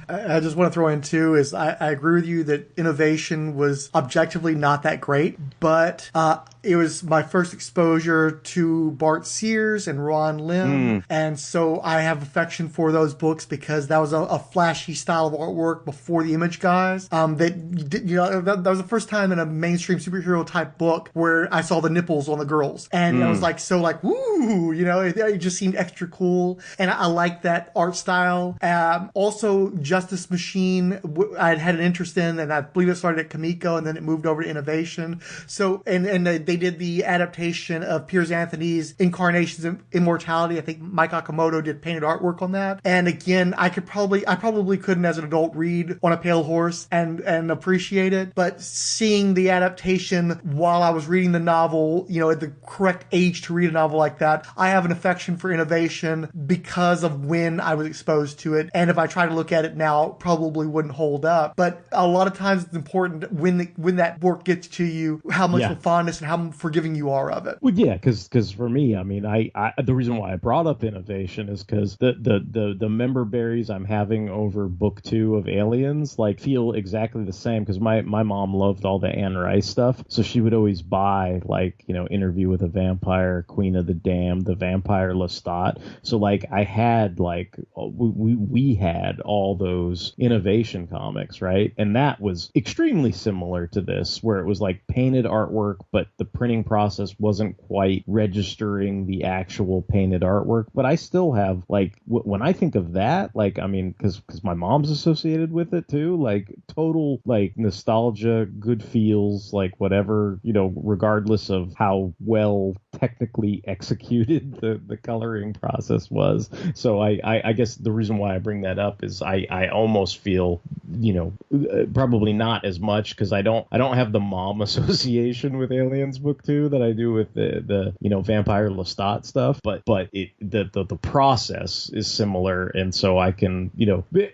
I just want to throw in too is I agree with you that innovation was objectively not that great, but it was my first exposure to Bart Sears and Ron Lim, and so I have affection for those books because that was a flashy style of artwork before the Image guys. That was the first time in a mainstream superhero type book where I saw the nipples on the girls, and I was like, so like, woo, it just seemed extra cool, and I like that art style. Also, Justice Machine, I had an interest in, and I believe it started at Kamiko, and then it moved over to Innovation. So, and they did the adaptation of Piers Anthony's Incarnations of Immortality. I think Mike Akamoto did painted artwork on that. And again, I probably couldn't as an adult read On a Pale Horse and appreciate it, but seeing the adaptation while I was reading the novel, at the correct age to read a novel like that, I have an affection for Innovation because of when I was exposed to it. And if I try to look at it now, it probably wouldn't hold up. But a lot of times it's important when that work gets to you, how much of fondness and how forgiving you are of it. Well, yeah, because for me, I mean, I the reason why I brought up Innovation is because the member berries I'm having over book 2 of Aliens like feel exactly the same, because my mom loved all the Anne Rice stuff, so she would always buy like Interview with a Vampire, Queen of the Damned, The Vampire Lestat. So like I had like we had all those Innovation comics, right? And that was extremely similar to this, where it was like painted artwork, but the printing process wasn't quite registering the actual painted artwork. But I still have like when I think of that, like, I mean, because my mom's associated with it too, like total like nostalgia, good feels, like whatever, regardless of how well technically executed the coloring process was. So I guess the reason why I bring that up is I almost feel, probably not as much, because I don't have the mom association with Aliens Book 2 that I do with the Vampire Lestat stuff, but the process is similar, and so I can,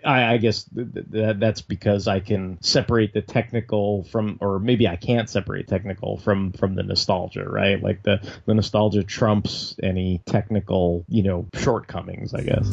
I guess that's because I can separate the technical from, or maybe I can't separate technical from the nostalgia, right? Like the nostalgia trumps any technical, shortcomings, I guess.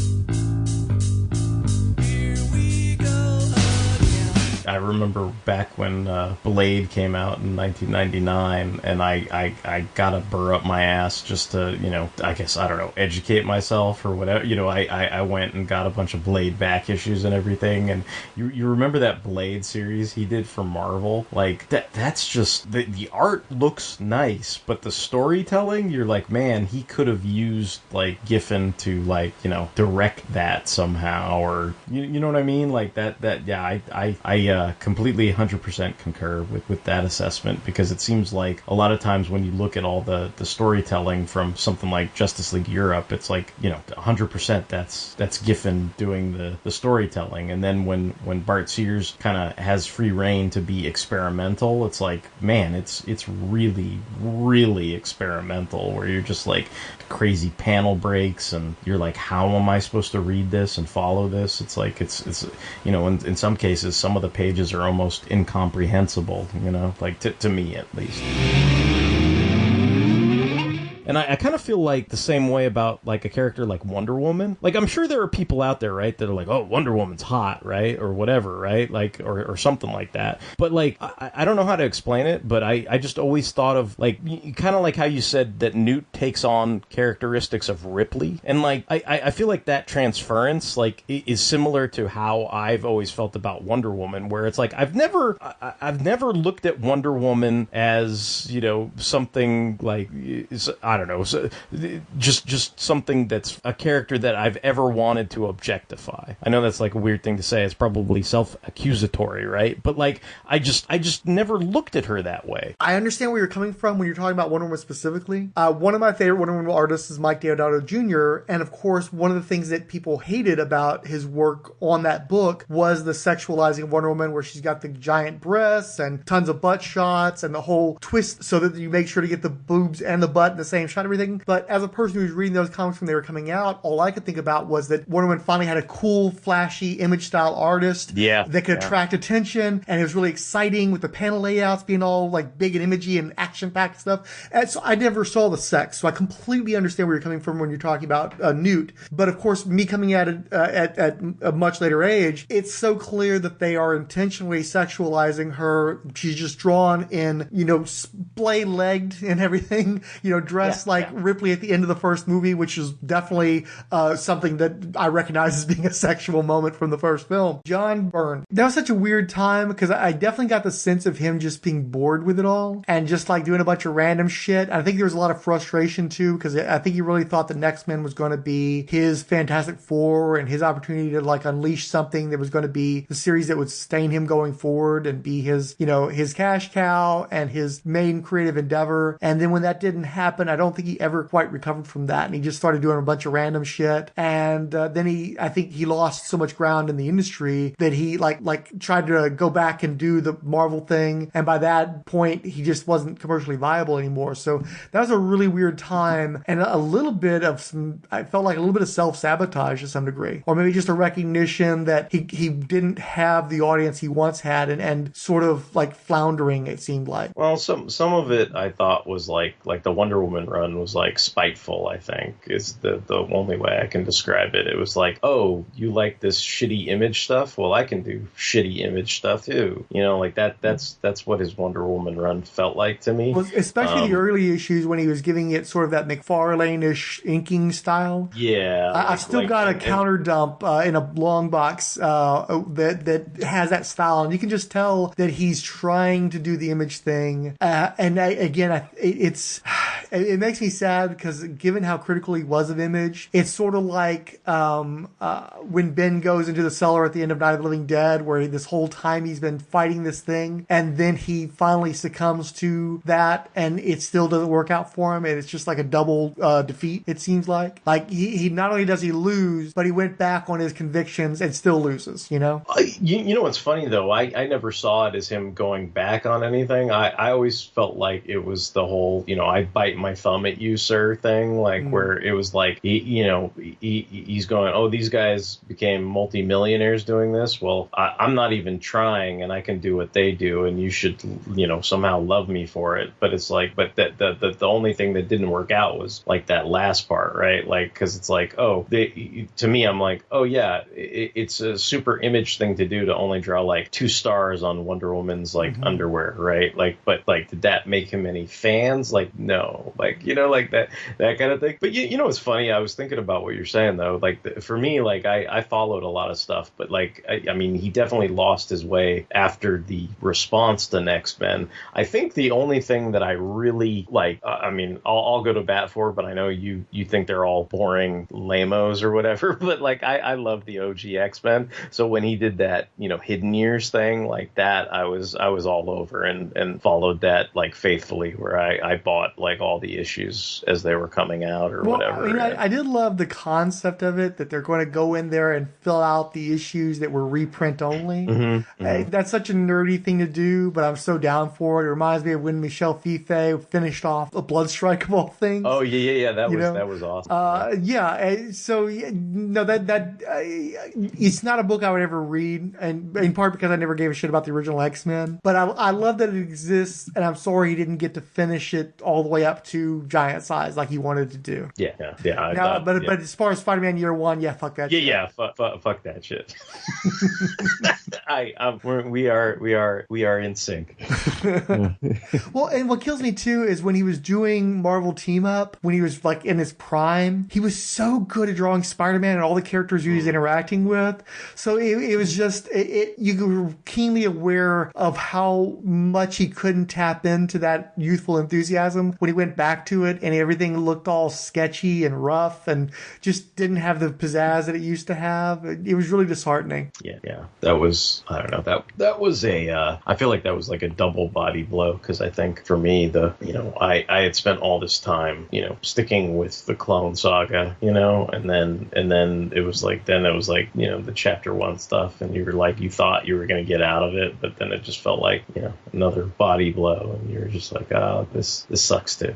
I remember back when Blade came out in 1999, and I got to burr up my ass just to, I guess, I don't know, educate myself or whatever. I went and got a bunch of Blade back issues and everything, and you remember that Blade series he did for Marvel? Like, that's just, the art looks nice, but the storytelling, you're like, man, he could have used, like, Giffen to, like, direct that somehow, or, you know what I mean? Like, yeah, I completely 100% concur with that assessment, because it seems like a lot of times when you look at all the storytelling from something like Justice League Europe, it's like 100% that's Giffen doing the storytelling, and then when Bart Sears kind of has free reign to be experimental, it's like, man, it's really, really experimental, where you're just like crazy panel breaks, and you're like, how am I supposed to read this and follow this? It's like it's in some cases some of the pages are almost incomprehensible, like to me at least. And I kind of feel like the same way about, like, a character like Wonder Woman. Like, I'm sure there are people out there, right, that are like, oh, Wonder Woman's hot, right? Or whatever, right? Like, or something like that. But, like, I don't know how to explain it, but I just always thought of, like, kind of like how you said that Newt takes on characteristics of Ripley. And, like, I feel like that transference, like, is similar to how I've always felt about Wonder Woman, where it's like, I've never looked at Wonder Woman as, something like, I don't know, so just something that's a character that I've ever wanted to objectify. I know that's like a weird thing to say. It's probably self-accusatory, right? But like, I just never looked at her that way. I understand where you're coming from when you're talking about Wonder Woman specifically. One of my favorite Wonder Woman artists is Mike Deodato Jr., and of course, one of the things that people hated about his work on that book was the sexualizing of Wonder Woman, where she's got the giant breasts and tons of butt shots and the whole twist so that you make sure to get the boobs and the butt in the same shot, everything. But as a person who was reading those comics when they were coming out, all I could think about was that Wonder Woman finally had a cool, flashy, image style artist that could attract attention, and it was really exciting with the panel layouts being all like big and imagey and action packed stuff. And so I never saw the sex, so I completely understand where you're coming from when you're talking about Newt. But of course, me coming at it at a much later age, it's so clear that they are intentionally sexualizing her. She's just drawn in, splay legged and everything, dressed like Ripley at the end of the first movie, which is definitely something that I recognize as being a sexual moment from the first film. John Byrne. That was such a weird time, because I definitely got the sense of him just being bored with it all and just like doing a bunch of random shit. I think there was a lot of frustration too, because I think he really thought the X-Men was going to be his Fantastic Four and his opportunity to like unleash something that was going to be the series that would sustain him going forward and be his, his cash cow and his main creative endeavor. And then when that didn't happen, I don't think he ever quite recovered from that, and he just started doing a bunch of random shit. And then I think he lost so much ground in the industry that he like tried to go back and do the Marvel thing, and by that point he just wasn't commercially viable anymore. So that was a really weird time, and I felt like a little bit of self-sabotage to some degree, or maybe just a recognition that he didn't have the audience he once had, and sort of like floundering, it seemed like. Well, some of it I thought was like the Wonder Woman run was like spiteful, I think, is the only way I can describe it. It was like, oh, you like this shitty Image stuff? Well, I can do shitty Image stuff too. Like that's what his Wonder Woman run felt like to me. Well, especially the early issues when he was giving it sort of that McFarlane-ish inking style. Yeah. I've still got a counter dump in a long box that has that style, and you can just tell that he's trying to do the Image thing. Again, it makes me sad because given how critical he was of Image, it's sort of like when Ben goes into the cellar at the end of Night of the Living Dead, where this whole time he's been fighting this thing, and then he finally succumbs to that, and it still doesn't work out for him, and it's just like a double defeat, it seems like. Like, he not only does he lose, but he went back on his convictions and still loses, you know? You know what's funny, though? I never saw it as him going back on anything. I always felt like it was the whole, I bite my thumb at you, sir thing, like, where it was like, he's going, oh, these guys became multimillionaires doing this? Well, I'm not even trying, and I can do what they do, and you should, somehow love me for it. But it's like, but the only thing that didn't work out was, like, that last part, right? Like, because it's like, to me, I'm like, oh, yeah, it's a super Image thing to do to only draw, like, 2 stars on Wonder Woman's, like, underwear, right? Like, but, like, did that make him any fans? Like, no. Like, like that kind of thing. But, what's funny? I was thinking about what you're saying, though. Like, for me, like, I followed a lot of stuff, but, like, I mean, he definitely lost his way after the response to X-Men. I think the only thing that I really, like, I mean, I'll go to bat for, but I know you think they're all boring lamos or whatever, but, like, I love the OG X-Men. So when he did that, Hidden Years thing, like that, I was all over and followed that, like, faithfully, where I bought, like, all the issues as they were coming out or whatever. I mean, I did love the concept of it, that they're going to go in there and fill out the issues that were reprint only. That's such a nerdy thing to do, but I'm so down for it. It reminds me of when Michel Fife finished off A Blood Strike of all things. Oh, yeah. That was awesome. It's not a book I would ever read, and in part because I never gave a shit about the original X-Men. But I love that it exists, and I'm sorry he didn't get to finish it all the way up to giant size like he wanted to do. Yeah. But as far as Spider-Man Year One, fuck that shit. Yeah, fuck that shit. We are in sync. Well, and what kills me too is when he was doing Marvel Team Up, when he was like in his prime, he was so good at drawing Spider-Man and all the characters he was interacting with. So it was just, you were keenly aware of how much he couldn't tap into that youthful enthusiasm when he went back to it, and everything looked all sketchy and rough and just didn't have the pizzazz that it used to have. It was really disheartening. Yeah. That was, I don't know, that was I feel like that was like a double body blow, because I think for me, I had spent all this time, sticking with the Clone Saga, and then it was like, the Chapter 1 stuff, and you were like, you thought you were going to get out of it, but then it just felt like, another body blow, and you were just like, oh, this sucks too,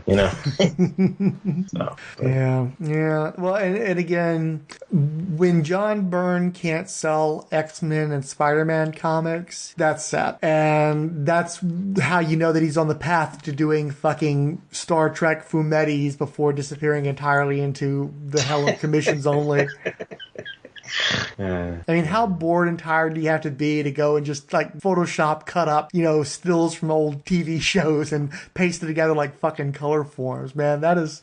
So, Yeah. Well, and again, when John Byrne can't sell X-Men and Spider-Man comics, that's sad. And that's how you know that he's on the path to doing fucking Star Trek fumettis before disappearing entirely into the hell of commissions only. I mean, how bored and tired do you have to be to go and just like Photoshop cut up, stills from old TV shows and paste it together like fucking color forms, man? That's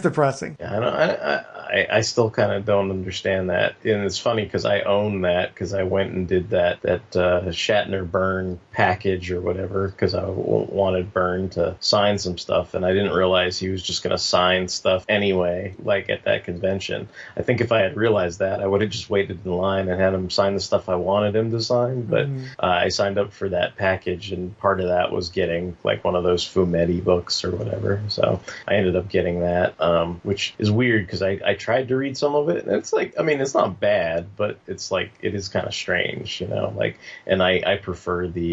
depressing. Yeah, I still kind of don't understand that. And it's funny because I own that, because I went and did that Shatner Byrne package or whatever, because I wanted Byrne to sign some stuff, and I didn't realize he was just going to sign stuff anyway, like at that convention. I think if I had realized that, I would have just waited in line and had him sign the stuff I wanted him to sign. But I signed up for that package, and part of that was getting like one of those fumetti books or whatever. So I ended up getting that, which is weird because I tried to read some of it, and it's like, I mean, it's not bad, but it's like, it is kind of strange, like, and I prefer the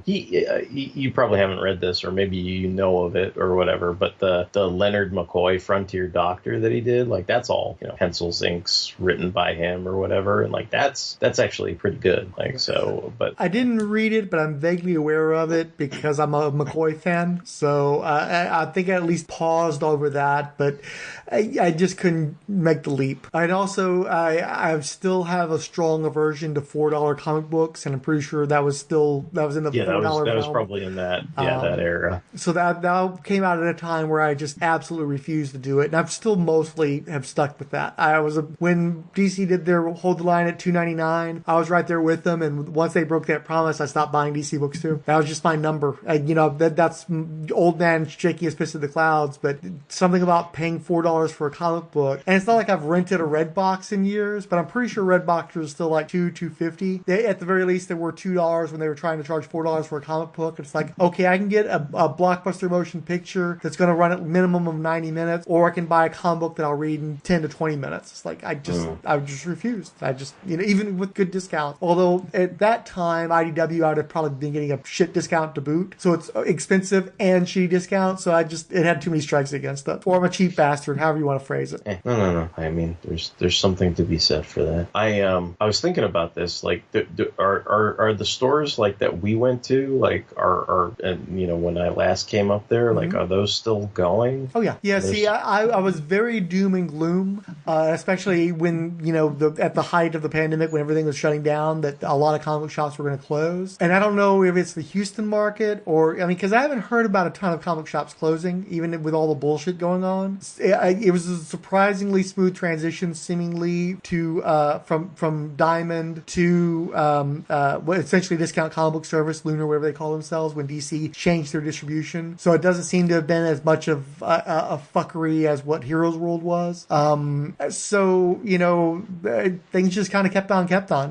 you probably haven't read this, or maybe you know of it or whatever, but the Leonard McCoy Frontier Doctor that he did, like, that's all, pencils, inks, written by him or whatever, and like that's actually pretty good. Like, so, but I didn't read it, but I'm vaguely aware of it because I'm a McCoy fan. So I think I at least paused over that. But but I just couldn't make the leap. And also, I still have a strong aversion to $4 comic books, and I'm pretty sure that was in the $4 that was realm. probably in that that era. So that came out at a time where I just absolutely refused to do it, and I've still mostly have stuck with that. When DC did their hold the line at $2.99, I was right there with them, and once they broke that promise, I stopped buying DC books too. That was just my number. That's old man shaking his fist at the clouds, but something about paying $4 for a comic book, and it's not like I've rented a Redbox in years, but I'm pretty sure Redbox was still like $2.50. At the very least, they were $2 when they were trying to charge $4 for a comic book. It's like, okay, I can get a blockbuster motion picture that's going to run at minimum of 90 minutes, or I can buy a comic book that I'll read in 10 to 20 minutes. It's like I just refused. Even with good discounts. Although at that time, IDW, I would have probably been getting a shit discount to boot, so it's expensive and shitty discount. So it had too many strikes against it. Or I'm a cheap bastard, however you want to phrase it. No. I mean, there's something to be said for that. I was thinking about this. Like, are the stores like that we went to, like, when I last came up there, like, are those still going? Oh yeah. See, I was very doom and gloom, especially when at the height of the pandemic, when everything was shutting down, that a lot of comic book shops were going to close. And I don't know if it's the Houston market because I haven't heard about a ton of comic shops closing, even with all the bullshit going on. It was a surprisingly smooth transition, seemingly, to from Diamond to essentially Discount Comic Book Service, Lunar, whatever they call themselves, when DC changed their distribution. So it doesn't seem to have been as much of a fuckery as what Heroes World was. Things just kind of kept on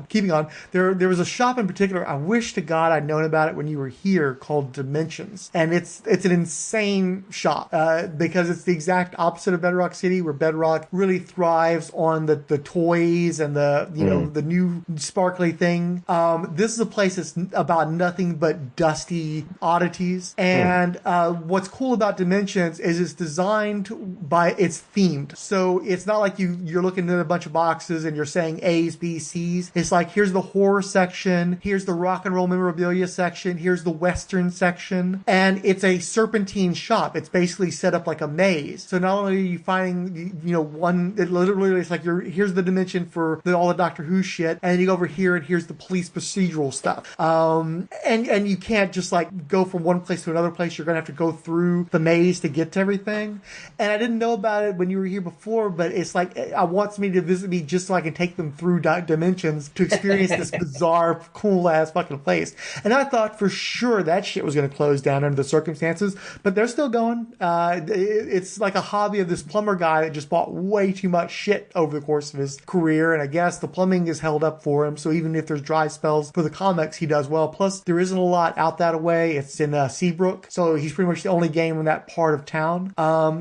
keeping on. There was a shop in particular, I wish to God I'd known about it when you were here, called Dimensions. And it's an insane shop because it's the exact opposite of Bedrock City, where Bedrock really thrives on the toys and the new sparkly thing. This is a place that's about nothing but dusty oddities. And what's cool about Dimensions is it's it's themed. So it's not like you're looking at a bunch of boxes and you're saying A's, B's, C's. It's like, here's the horror section, here's the rock and roll memorabilia section, here's the Western section. And it's a serpentine shop. It's basically set up like a maze. So not only are you finding, it literally it's like here's the dimension for all the Doctor Who shit, and then you go over here and here's the police procedural stuff. And you can't just like go from one place to another place. You're going to have to go through the maze to get to everything. And I didn't know about it when you were here before, but it's like, I want somebody to visit me just so I can take them through dimensions to experience this bizarre, cool ass fucking place. And I thought for sure that shit was going to close down under the circumstances, but they're still going. It's like a hobby of this plumber guy that just bought way too much shit over the course of his career. And I guess the plumbing is held up for him. So even if there's dry spells for the comics, he does well. Plus, there isn't a lot out that way. It's in Seabrook. So he's pretty much the only game in that part of town.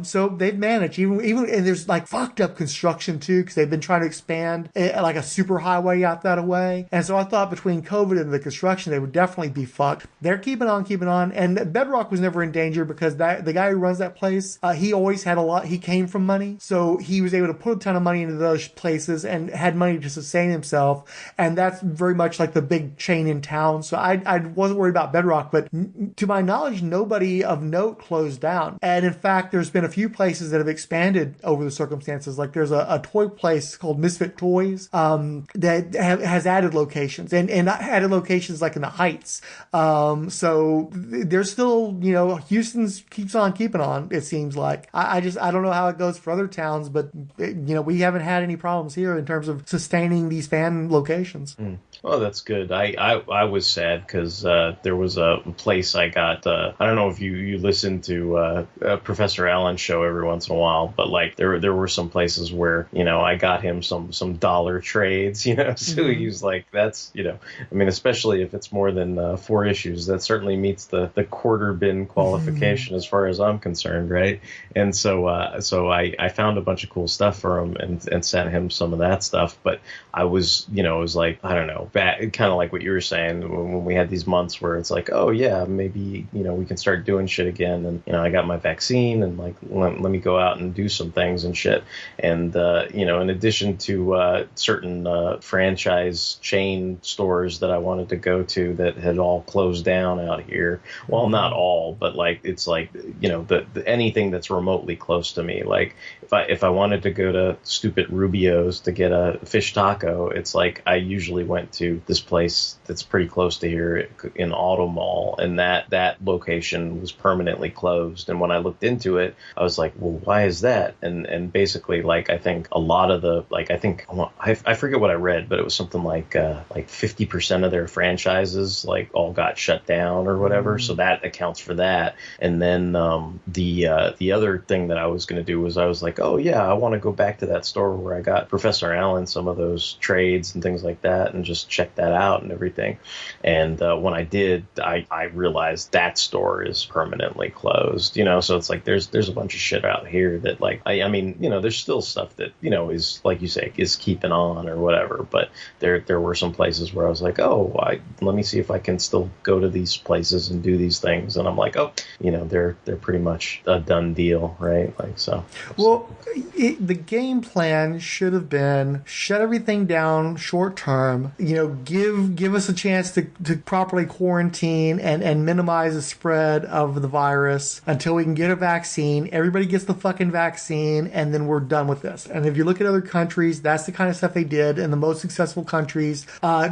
So they've managed, even and there's like fucked up construction too, because they've been trying to expand like a super highway out that way. And so I thought between COVID and the construction, they would definitely be fucked. They're keeping on. And Bedrock was never in danger because the guy who runs that place, he always had he came from money. So he was able to put a ton of money into those places and had money to sustain himself. And that's very much like the big chain in town. So I wasn't worried about Bedrock, but to my knowledge, nobody of note closed down. And in fact, there's been a few places that have expanded over the circumstances. Like there's a toy place called Misfit Toys that has added locations and added locations like in the Heights. So there's still, Houston's keeps on keeping on, it seems like. I don't know how it goes for other towns, but we haven't had any problems here in terms of sustaining these fan locations. Well, that's good. I was sad because there was a place I got. I don't know if you listen to Professor Allen's show every once in a while, but like there were some places where I got him some dollar trades, so he was like, that's I mean, especially if it's more than 4 issues, that certainly meets the quarter bin qualification as far as I'm concerned, right? And so I found a bunch of cool stuff for him and sent him some of that stuff, but I was it was like, I don't know, back, kind of like what you were saying, when we had these months where it's like, oh yeah, maybe, we can start doing shit again. And, I got my vaccine and like, let me go out and do some things and shit. And, in addition to certain franchise chain stores that I wanted to go to that had all closed down out here. Well, not all, but like, it's like, anything that's remotely close to me. Like if I wanted to go to stupid Rubio's to get a fish taco, it's like I usually went to this place that's pretty close to here in Auto Mall, and that location was permanently closed. And when I looked into it, I was like, well, why is that? And basically, like, I think a lot of the, like, I forget what I read, but it was something like 50% of their franchises like all got shut down or whatever. So that accounts for that. And then the other thing that I was going to do was I was like, oh yeah, I want to go back to that store where I got Professor Allen some of those trades and things like that, and just check that out and everything. And when I did, I realized that store is permanently closed. So it's like there's a bunch of shit out here that, like, I mean, there's still stuff that is, like you say, is keeping on or whatever. But there were some places where I was like, oh, let me see if I can still go to these places and do these things. And I'm like, oh, they're pretty much a done deal, right? Like, so. Well, the game plan should have been shut everything down short term, give us a chance to properly quarantine and minimize the spread of the virus until we can get a vaccine. Everybody gets the fucking vaccine, and then we're done with this. And if you look at other countries, that's the kind of stuff they did, and the most successful countries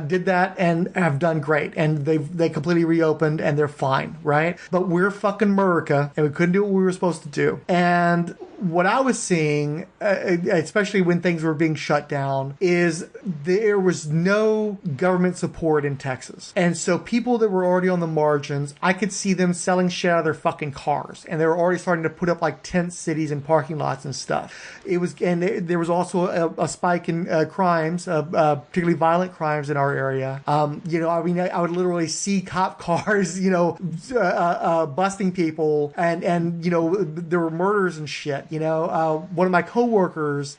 did that and have done great. And they completely reopened, and they're fine, right? But we're fucking America, and we couldn't do what we were supposed to do. And what I was seeing, especially when things were being shut down, is there was no government support in Texas. And so people that were already on the margins, I could see them selling shit out of their fucking cars. And they were already starting to put up like tent cities and parking lots and stuff. There was also a spike in crimes, particularly violent crimes in our area. I would literally see cop cars, busting people, and there were murders and shit. One of my coworkers'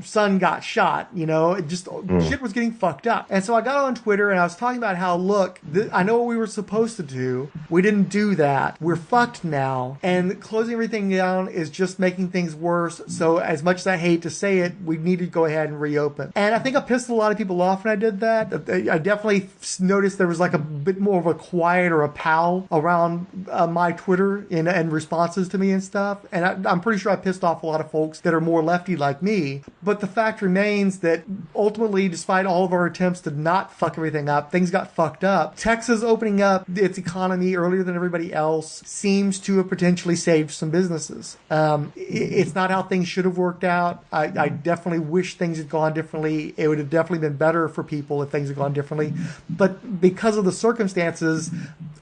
son got shot. Shit was getting fucked up. And so I got on Twitter and I was talking about how, look, I know what we were supposed to do. We didn't do that. We're fucked now. And closing everything down is just making things worse. So as much as I hate to say it, we need to go ahead and reopen. And I think I pissed a lot of people off when I did that. I definitely noticed there was like a bit more of a quiet or a pow around my Twitter and responses to me and stuff. And I'm pretty sure I pissed off a lot of folks that are more lefty like me. But the fact remains that ultimately, despite all of our attempts to not fuck everything up, things got fucked up. Texas opening up its economy earlier than everybody else seems to have potentially saved some businesses. It's not how things should have worked out. I definitely wish things had gone differently. It would have definitely been better for people if things had gone differently. But because of the circumstances,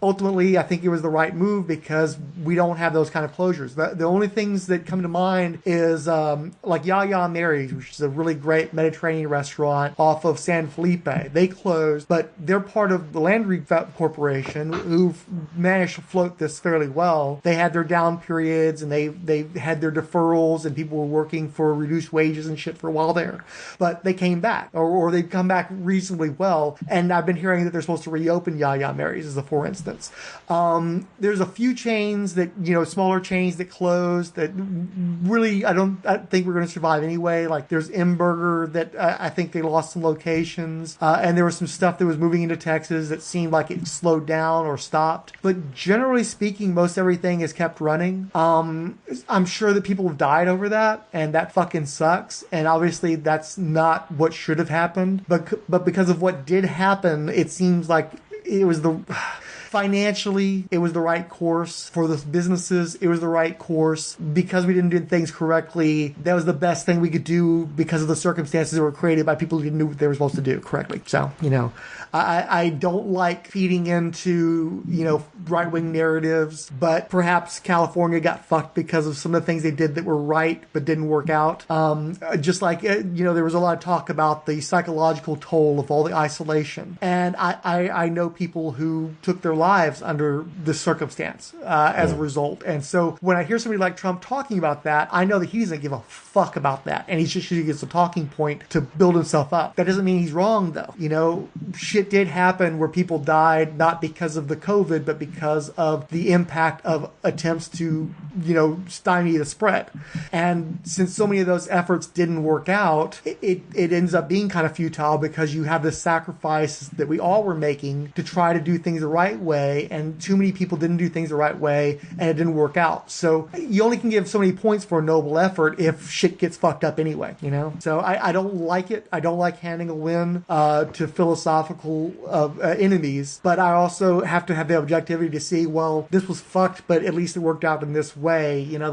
ultimately, I think it was the right move because we don't have those kind of closures. The only things that come to mind is like Yaya Mary's, which is a really great Mediterranean restaurant off of San Felipe. They closed, but they're part of the Landry Corporation, who've managed to float this fairly well. They had their down periods, and they had their deferrals, and people were working for reduced wages and shit for a while there. But they came back, or they've come back reasonably well. And I've been hearing that they're supposed to reopen Yaya Mary's, as a for instance. There's a few chains that, smaller chains that closed that really I think we're going to survive anyway. Like there's M-Burger that I think they lost some locations, and there was some stuff that was moving into Texas that seemed like it slowed down or stopped. But generally speaking, most everything is kept running. I'm sure that people have died over that, and that fucking sucks. And obviously that's not what should have happened. But because of what did happen, it seems like it was financially, it was the right course. For the businesses, it was the right course. Because we didn't do things correctly, that was the best thing we could do because of the circumstances that were created by people who didn't know what they were supposed to do correctly. So, I don't like feeding into, right-wing narratives, but perhaps California got fucked because of some of the things they did that were right but didn't work out. Just like, there was a lot of talk about the psychological toll of all the isolation. And I know people who took their lives under this circumstance as a result. And so when I hear somebody like Trump talking about that, I know that he doesn't give a fuck about that. And he's just using it as a talking point to build himself up. That doesn't mean he's wrong, though. You know, shit did happen where people died not because of the COVID, but because of the impact of attempts to, you know, stymie the spread. And since so many of those efforts didn't work out, it ends up being kind of futile because you have this sacrifice that we all were making to try to do things the right way, and too many people didn't do things the right way, and it didn't work out. So you only can give so many points for a noble effort if shit gets fucked up anyway, you know? So I don't like it. I don't like handing a win to philosophical enemies, but I also have to have the objectivity to see, well, this was fucked, but at least it worked out in this way. You know,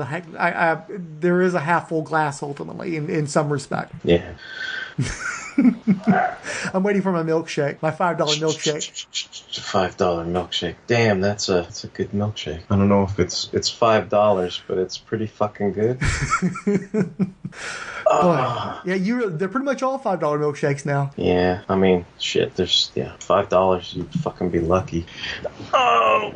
there is a half full glass ultimately in some respect. Yeah. I'm waiting for my milkshake, my $5 milkshake. $5 milkshake. Damn, that's a good milkshake. I don't know if it's $5, but it's pretty fucking good. Yeah, they're pretty much all $5 milkshakes now. Yeah, I mean, shit. There's $5. You'd fucking be lucky. Oh.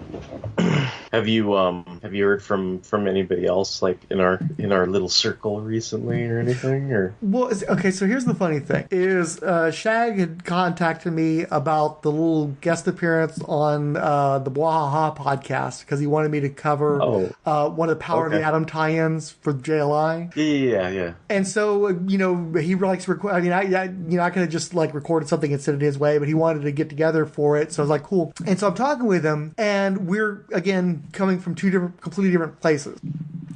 Have you heard from anybody else like in our little circle recently or anything? Or well, okay. So here's the funny thing: is Shag had contacted me about the little guest appearance on the Wahaha podcast because he wanted me to cover one of the Power of the Atom tie-ins for JLI. Yeah. And so you know he likes record. I mean, I could have just like recorded something and sent it his way, but he wanted to get together for it. So I was like, cool. And so I'm talking with him, and we're again coming from two completely different places.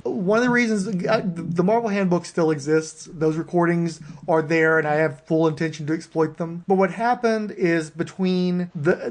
One of the reasons the Marvel Handbook still exists, those recordings are there, and I have full intention to exploit them. But what happened is between the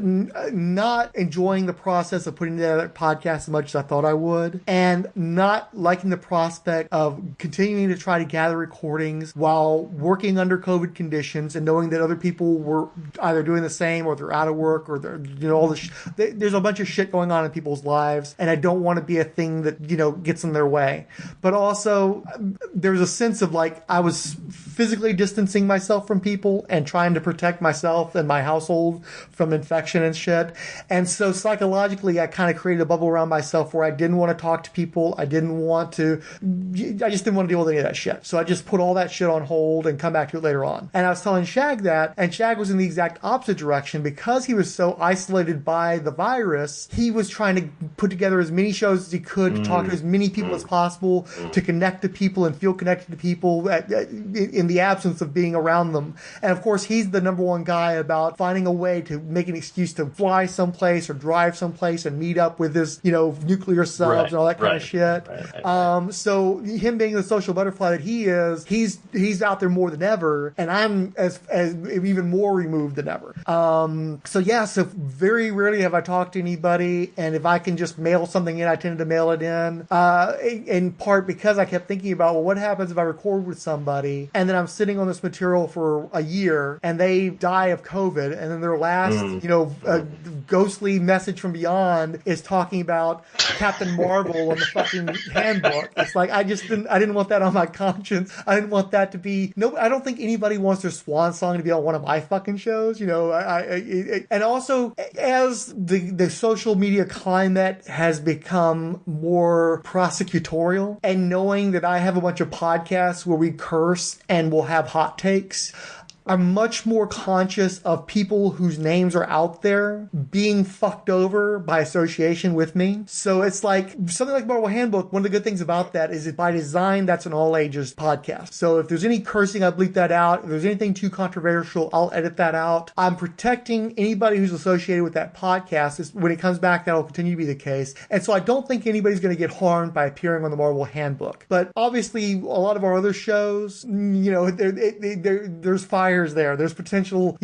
not enjoying the process of putting together a podcast as much as I thought I would, and not liking the prospect of continuing to try to gather recordings while working under COVID conditions and knowing that other people were either doing the same or they're out of work or they're, you know, all this. There's a bunch of shit going on in people's lives, and I don't want to be a thing that, you know, gets in their way. But also, there's a sense of like I was physically distancing myself from people and trying to protect myself and my household from infection and shit. And so psychologically, I kind of created a bubble around myself where I didn't want to talk to people. I just didn't want to deal with any of that shit. So I just put all that shit on hold and come back to it later on. And I was telling Shag that, and Shag was in the exact opposite direction because he was so isolated by the virus. He was trying to put together as many shows as he could to talk to as many people as possible, to connect to people and feel connected to people in the absence of being around them. And of course, he's the number one guy about finding a way to make an excuse to fly someplace or drive someplace and meet up with his, you know, nuclear subs and all that kind of shit. So him being the social butterfly that he is, he's out there more than ever, and I'm as even more removed than ever. So very rarely have I talked to anybody, and if I can just mail something in, I tend to mail it in part because I kept thinking about, well, what happens if I record with somebody and then I'm sitting on this material for a year and they die of COVID, and then their last, ghostly message from beyond is talking about Captain Marvel on the fucking handbook. It's like, I didn't want that on my conscience. I didn't want that to be, I don't think anybody wants their swan song to be on one of my fucking shows, you know. And also, as the social media climate has become more prosecutorial, and knowing that I have a bunch of podcasts where we curse and we'll have hot takes, I'm much more conscious of people whose names are out there being fucked over by association with me. So it's like something like Marvel Handbook. One of the good things about that is that by design, that's an all ages podcast. So if there's any cursing, I bleep that out. If there's anything too controversial, I'll edit that out. I'm protecting anybody who's associated with that podcast. When it comes back, that'll continue to be the case. And so I don't think anybody's going to get harmed by appearing on the Marvel Handbook. But obviously, a lot of our other shows, you know, there's fire there. There's potential,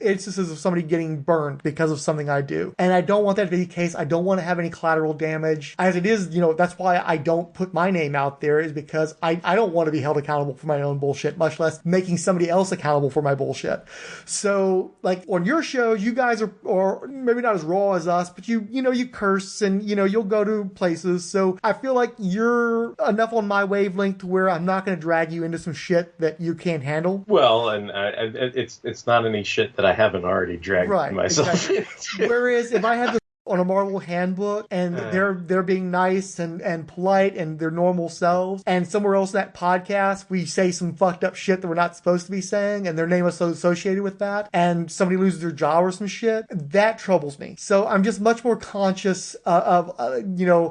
instances of somebody getting burned because of something I do. And I don't want that to be the case. I don't want to have any collateral damage. As it is, that's why I don't put my name out there, is because I don't want to be held accountable for my own bullshit, much less making somebody else accountable for my bullshit. So, like, on your show, you guys are maybe not as raw as us, but you curse and, you'll go to places. So I feel like you're enough on my wavelength to where I'm not going to drag you into some shit that you can't can't handle. Well, and it's not any shit that I haven't already dragged myself exactly. Whereas if I had this on a Marvel handbook and they're being nice and polite and their normal selves, and somewhere else in that podcast we say some fucked up shit that we're not supposed to be saying and their name is so associated with that, and somebody loses their job or some shit, that troubles me. So I'm just much more conscious of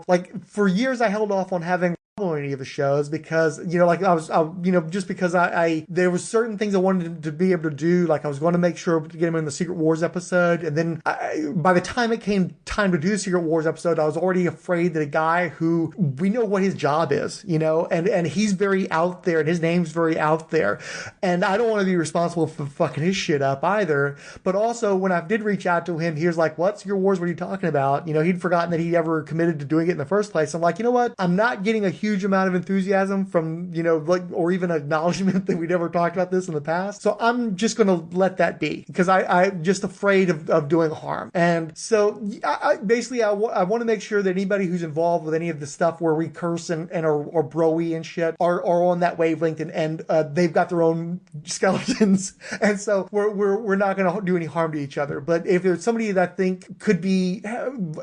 like for years I held off on having any of the shows because just because I there was certain things I wanted to be able to do, like I was going to make sure to get him in the Secret Wars episode, and then by the time it came time to do the Secret Wars episode, I was already afraid that a guy who we know what his job is, and he's very out there and his name's very out there, and I don't want to be responsible for fucking his shit up either. But also when I did reach out to him, he was like, "What Secret Wars? What are you talking about?" He'd forgotten that he ever committed to doing it in the first place. I'm like, you know what? I'm not getting a huge amount of enthusiasm from, or even acknowledgement that we never talked about this in the past. So I'm just going to let that be because I'm just afraid of doing harm. And so I want to make sure that anybody who's involved with any of the stuff where we curse and are bro-y and shit are on that wavelength and they've got their own skeletons. And so we're not going to do any harm to each other. But if there's somebody that I think could be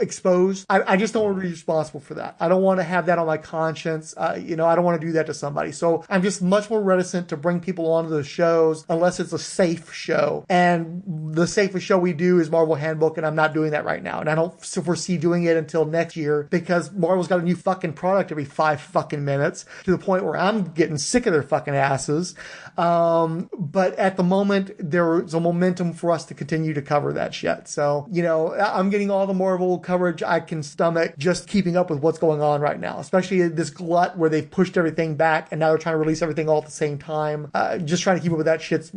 exposed, I just don't want to be responsible for that. I don't want to have that on my conscience. I don't want to do that to somebody. So I'm just much more reticent to bring people onto the shows unless it's a safe show. And the safest show we do is Marvel Handbook, and I'm not doing that right now. And I don't foresee doing it until next year because Marvel's got a new fucking product every 5 fucking minutes to the point where I'm getting sick of their fucking asses. But at the moment, there's a momentum for us to continue to cover that shit. So, I'm getting all the Marvel coverage I can stomach just keeping up with what's going on right now, especially this glut where they've pushed everything back and now they're trying to release everything all at the same time. Just trying to keep up with that shit's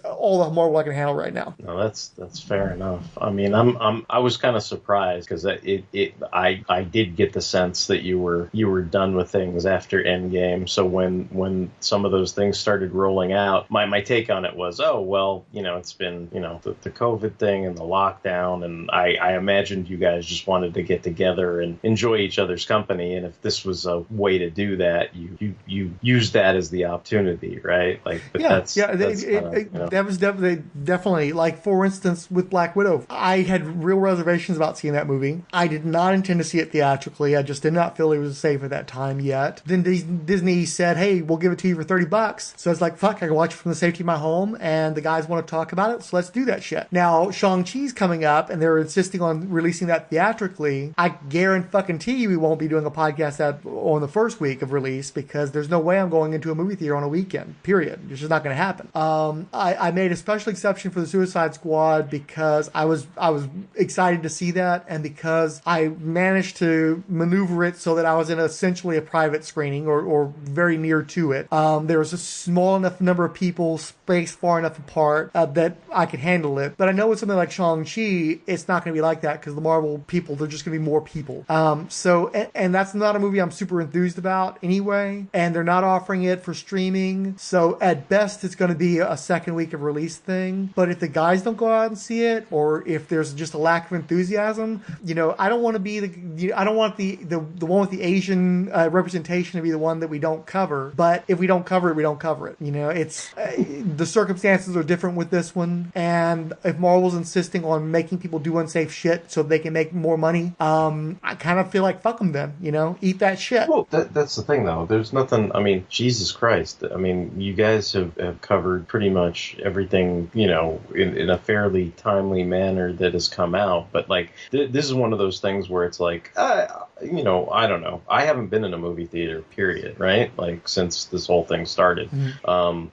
all the Marvel I can handle right now. No, that's fair enough. I mean, I was kind of surprised because I did get the sense that you were done with things after Endgame. So when some of those things started rolling out, my take on it was, oh well, it's been the COVID thing and the lockdown, and I imagined you guys just wanted to get together and enjoy each other's company, and if this was a way to do that, you use that as the opportunity, right? Like, but that was definitely like, for instance, with Black Widow, I had real reservations about seeing that movie. I did not intend to see it theatrically. I just did not feel it was safe at that time yet. Then Disney said, "Hey, we'll give it to you for $30." So it's like, fuck, I can watch it from the safety of my home, and the guys want to talk about it, so let's do that shit. Now, Shang-Chi's coming up, and they're insisting on releasing that theatrically. I guarantee you we won't be doing a podcast on the first week of release because there's no way I'm going into a movie theater on a weekend, period. It's just not going to happen. I made a special exception for the Suicide Squad because I was excited to see that, and because I managed to maneuver it so that I was in essentially a private screening or very near to it. There was a small enough number of people spaced far enough apart that I could handle it. But I know with something like Shang-Chi, it's not going to be like that because the Marvel people, they're just going to be more people. And that's not a movie I'm super enthused about anyway, and they're not offering it for streaming, so at best it's going to be a second week of release thing. But if the guys don't go out and see it, or if there's just a lack of enthusiasm, I don't want to be I don't want the one with the Asian representation to be the one that we don't cover. But if we don't cover it, we don't cover it. It's the circumstances are different with this one, and if Marvel's insisting on making people do unsafe shit so they can make more money, I kind of feel like fuck them then. Eat that shit. Well, that's the thing though. There's nothing. I mean, Jesus Christ. I mean, you guys have covered pretty much everything, in a fairly timely manner that has come out. But like, this is one of those things where it's like, I don't know. I haven't been in a movie theater, period, right? Like, since this whole thing started. Mm-hmm.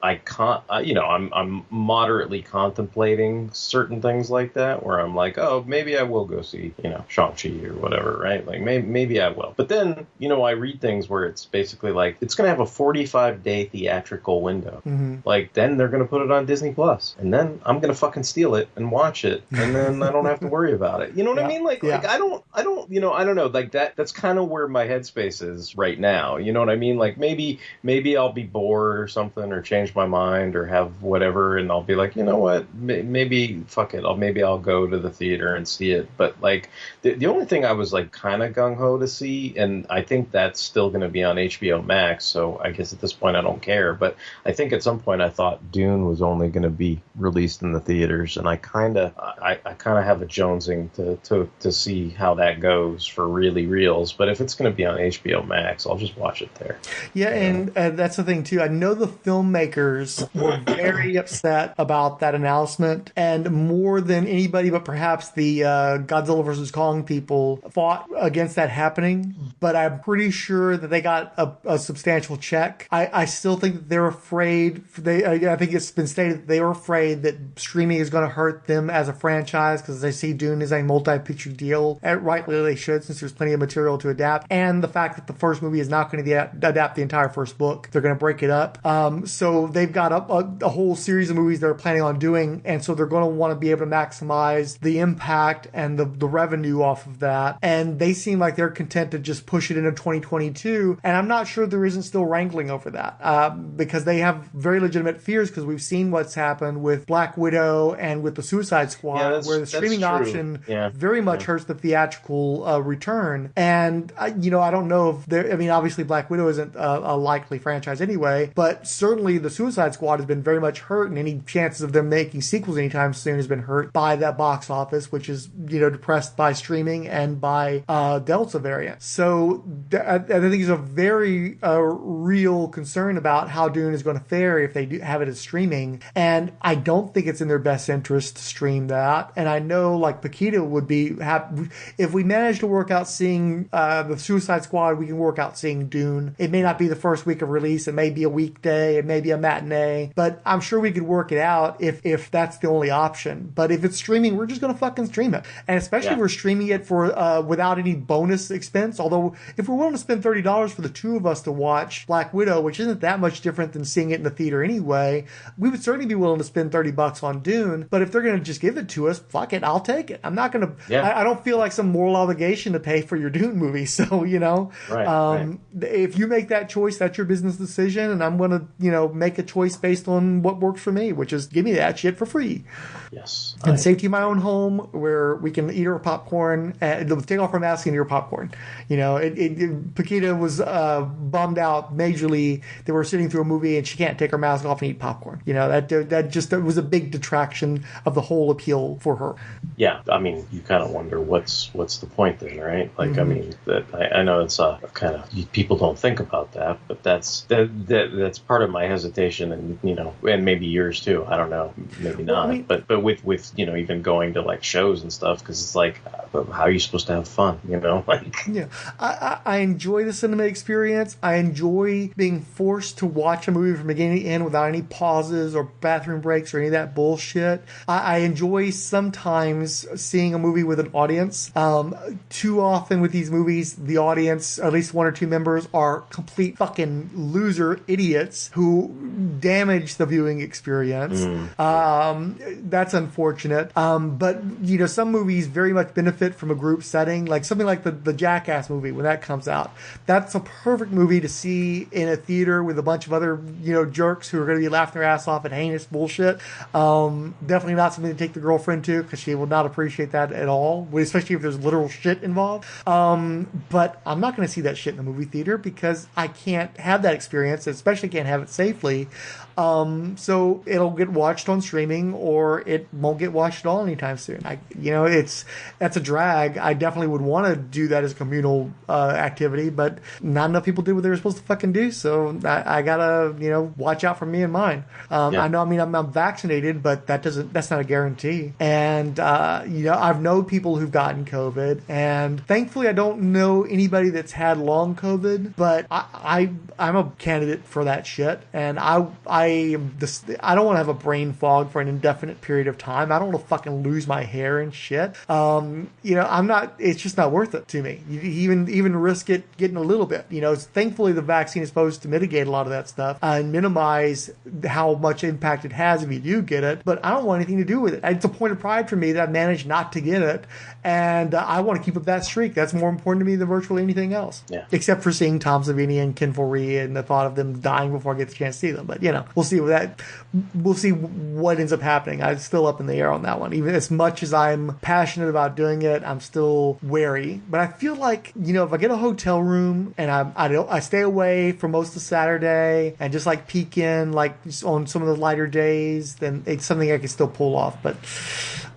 I'm moderately contemplating certain things like that where I'm like, oh, maybe I will go see, Shang-Chi or whatever, right? Like, maybe I will. But then, I read things where it's basically like, it's going to have a 45-day theatrical window. Mm-hmm. Like, then they're going to put it on Disney Plus, and then I'm going to fucking steal it and watch it, and then I don't have to worry about it. You know what I mean? Like, I don't know. Like, that's kind of where my headspace is right now. You know what I mean? Like, maybe I'll be bored or something, or change my mind, or have whatever, and I'll be like, you know what? Maybe fuck it. Maybe I'll go to the theater and see it. But like, the only thing I was like kind of gung ho to see, and I think that's still still going to be on HBO Max, so I guess at this point I don't care. But I think at some point I thought Dune was only going to be released in the theaters, and I kind of have a jonesing to see how that goes for really reals. But if it's going to be on HBO Max, I'll just watch it there. Yeah, and that's the thing too. I know the filmmakers were very upset about that announcement, and more than anybody but perhaps the Godzilla vs. Kong people fought against that happening. But I'm pretty sure that they got a substantial check. I still think that they're afraid. I think it's been stated that they were afraid that streaming is going to hurt them as a franchise because they see Dune as a multi-picture deal. And rightly they should, since there's plenty of material to adapt. And the fact that the first movie is not going to adapt the entire first book. They're going to break it up. So they've got a whole series of movies they're planning on doing. And so they're going to want to be able to maximize the impact and the revenue off of that. And they seem like they're content to just push it into 2022. And I'm not sure there isn't still wrangling over that because they have very legitimate fears because we've seen what's happened with Black Widow and with the Suicide Squad, where the streaming option very much hurts the theatrical return. And, I don't know if there, obviously Black Widow isn't a likely franchise anyway, but certainly the Suicide Squad has been very much hurt, and any chances of them making sequels anytime soon has been hurt by that box office, which is, depressed by streaming and by Delta variant. So I think there's a very real concern about how Dune is going to fare if they do have it as streaming, and I don't think it's in their best interest to stream that. And I know, like, Paquita would be happy if we manage to work out seeing the Suicide Squad. We can work out seeing Dune. It may not be the first week of release. It may be a weekday. It may be a matinee. But I'm sure we could work it out if that's the only option. But if it's streaming, we're just going to fucking stream it. And especially if we're streaming it for without any bonus expense. Although if we're willing to spend $30 for the two of us to watch Black Widow, which isn't that much different than seeing it in the theater anyway, we would certainly be willing to spend $30 on Dune. But if they're going to just give it to us, fuck it, I'll take it. I'm not going to. I don't feel like some moral obligation to pay for your Dune movie. So right. If you make that choice, that's your business decision, and I'm going to make a choice based on what works for me, which is give me that shit for free. Yes. And safety of my own home, where we can eat our popcorn, and take off our mask and eat our popcorn. Paquita was bummed out majorly that we're sitting through a movie and she can't take her mask off and eat popcorn. That was a big detraction of the whole appeal for her. Yeah, you kind of wonder what's the point then, right? Like, I know it's kind of, people don't think about that, but that's part of my hesitation, and maybe yours too. I don't know, maybe not. But with even going to like shows and stuff, because it's like, how are you supposed to have fun? I enjoy the cinema experience. I enjoy being forced to watch a movie from beginning to end without any pauses or bathroom breaks or any of that bullshit. I enjoy sometimes seeing a movie with an audience. Too often with these movies, the audience, at least one or two members, are complete fucking loser idiots who damage the viewing experience. That's unfortunate. But some movies very much benefit from a group setting, like something like the Jackass movie when that comes out. That's a perfect movie to see in a theater with a bunch of other jerks who are going to be laughing their ass off at heinous bullshit. Definitely not something to take the girlfriend to, because she will not appreciate that at all, especially if there's literal shit involved. But I'm not going to see that shit in the movie theater because I can't have that experience, especially can't have it safely. So it'll get watched on streaming, or it won't get watched at all anytime soon. That's a drag. I definitely would want to do that as a communal activity, but not enough people did what they were supposed to fucking do. So I gotta watch out for me and mine. I know. I'm vaccinated, but that's not a guarantee. And I've known people who've gotten COVID, and thankfully I don't know anybody that's had long COVID. But I'm a candidate for that shit, and I don't want to have a brain fog for an indefinite period of time. I don't want to fucking lose my hair and shit. I'm not. It's just not worth it to me. You even risk it getting a little bit. Thankfully the vaccine is supposed to mitigate a lot of that stuff and minimize how much impact it has if you do get it. But I don't want anything to do with it. It's a point of pride for me that I've managed not to get it, and I want to keep up that streak. That's more important to me than virtually anything else. Yeah. Except for seeing Tom Savini and Ken Foree and the thought of them dying before I get the chance to see them. But we'll we'll see what ends up happening. I'm still up in the air on that one. Even as much as I'm passionate about doing it, I'm still wary. But I feel like, if I get a hotel room and I stay away for most of Saturday and just like peek in like on some of the lighter days, then it's something I can still pull off. But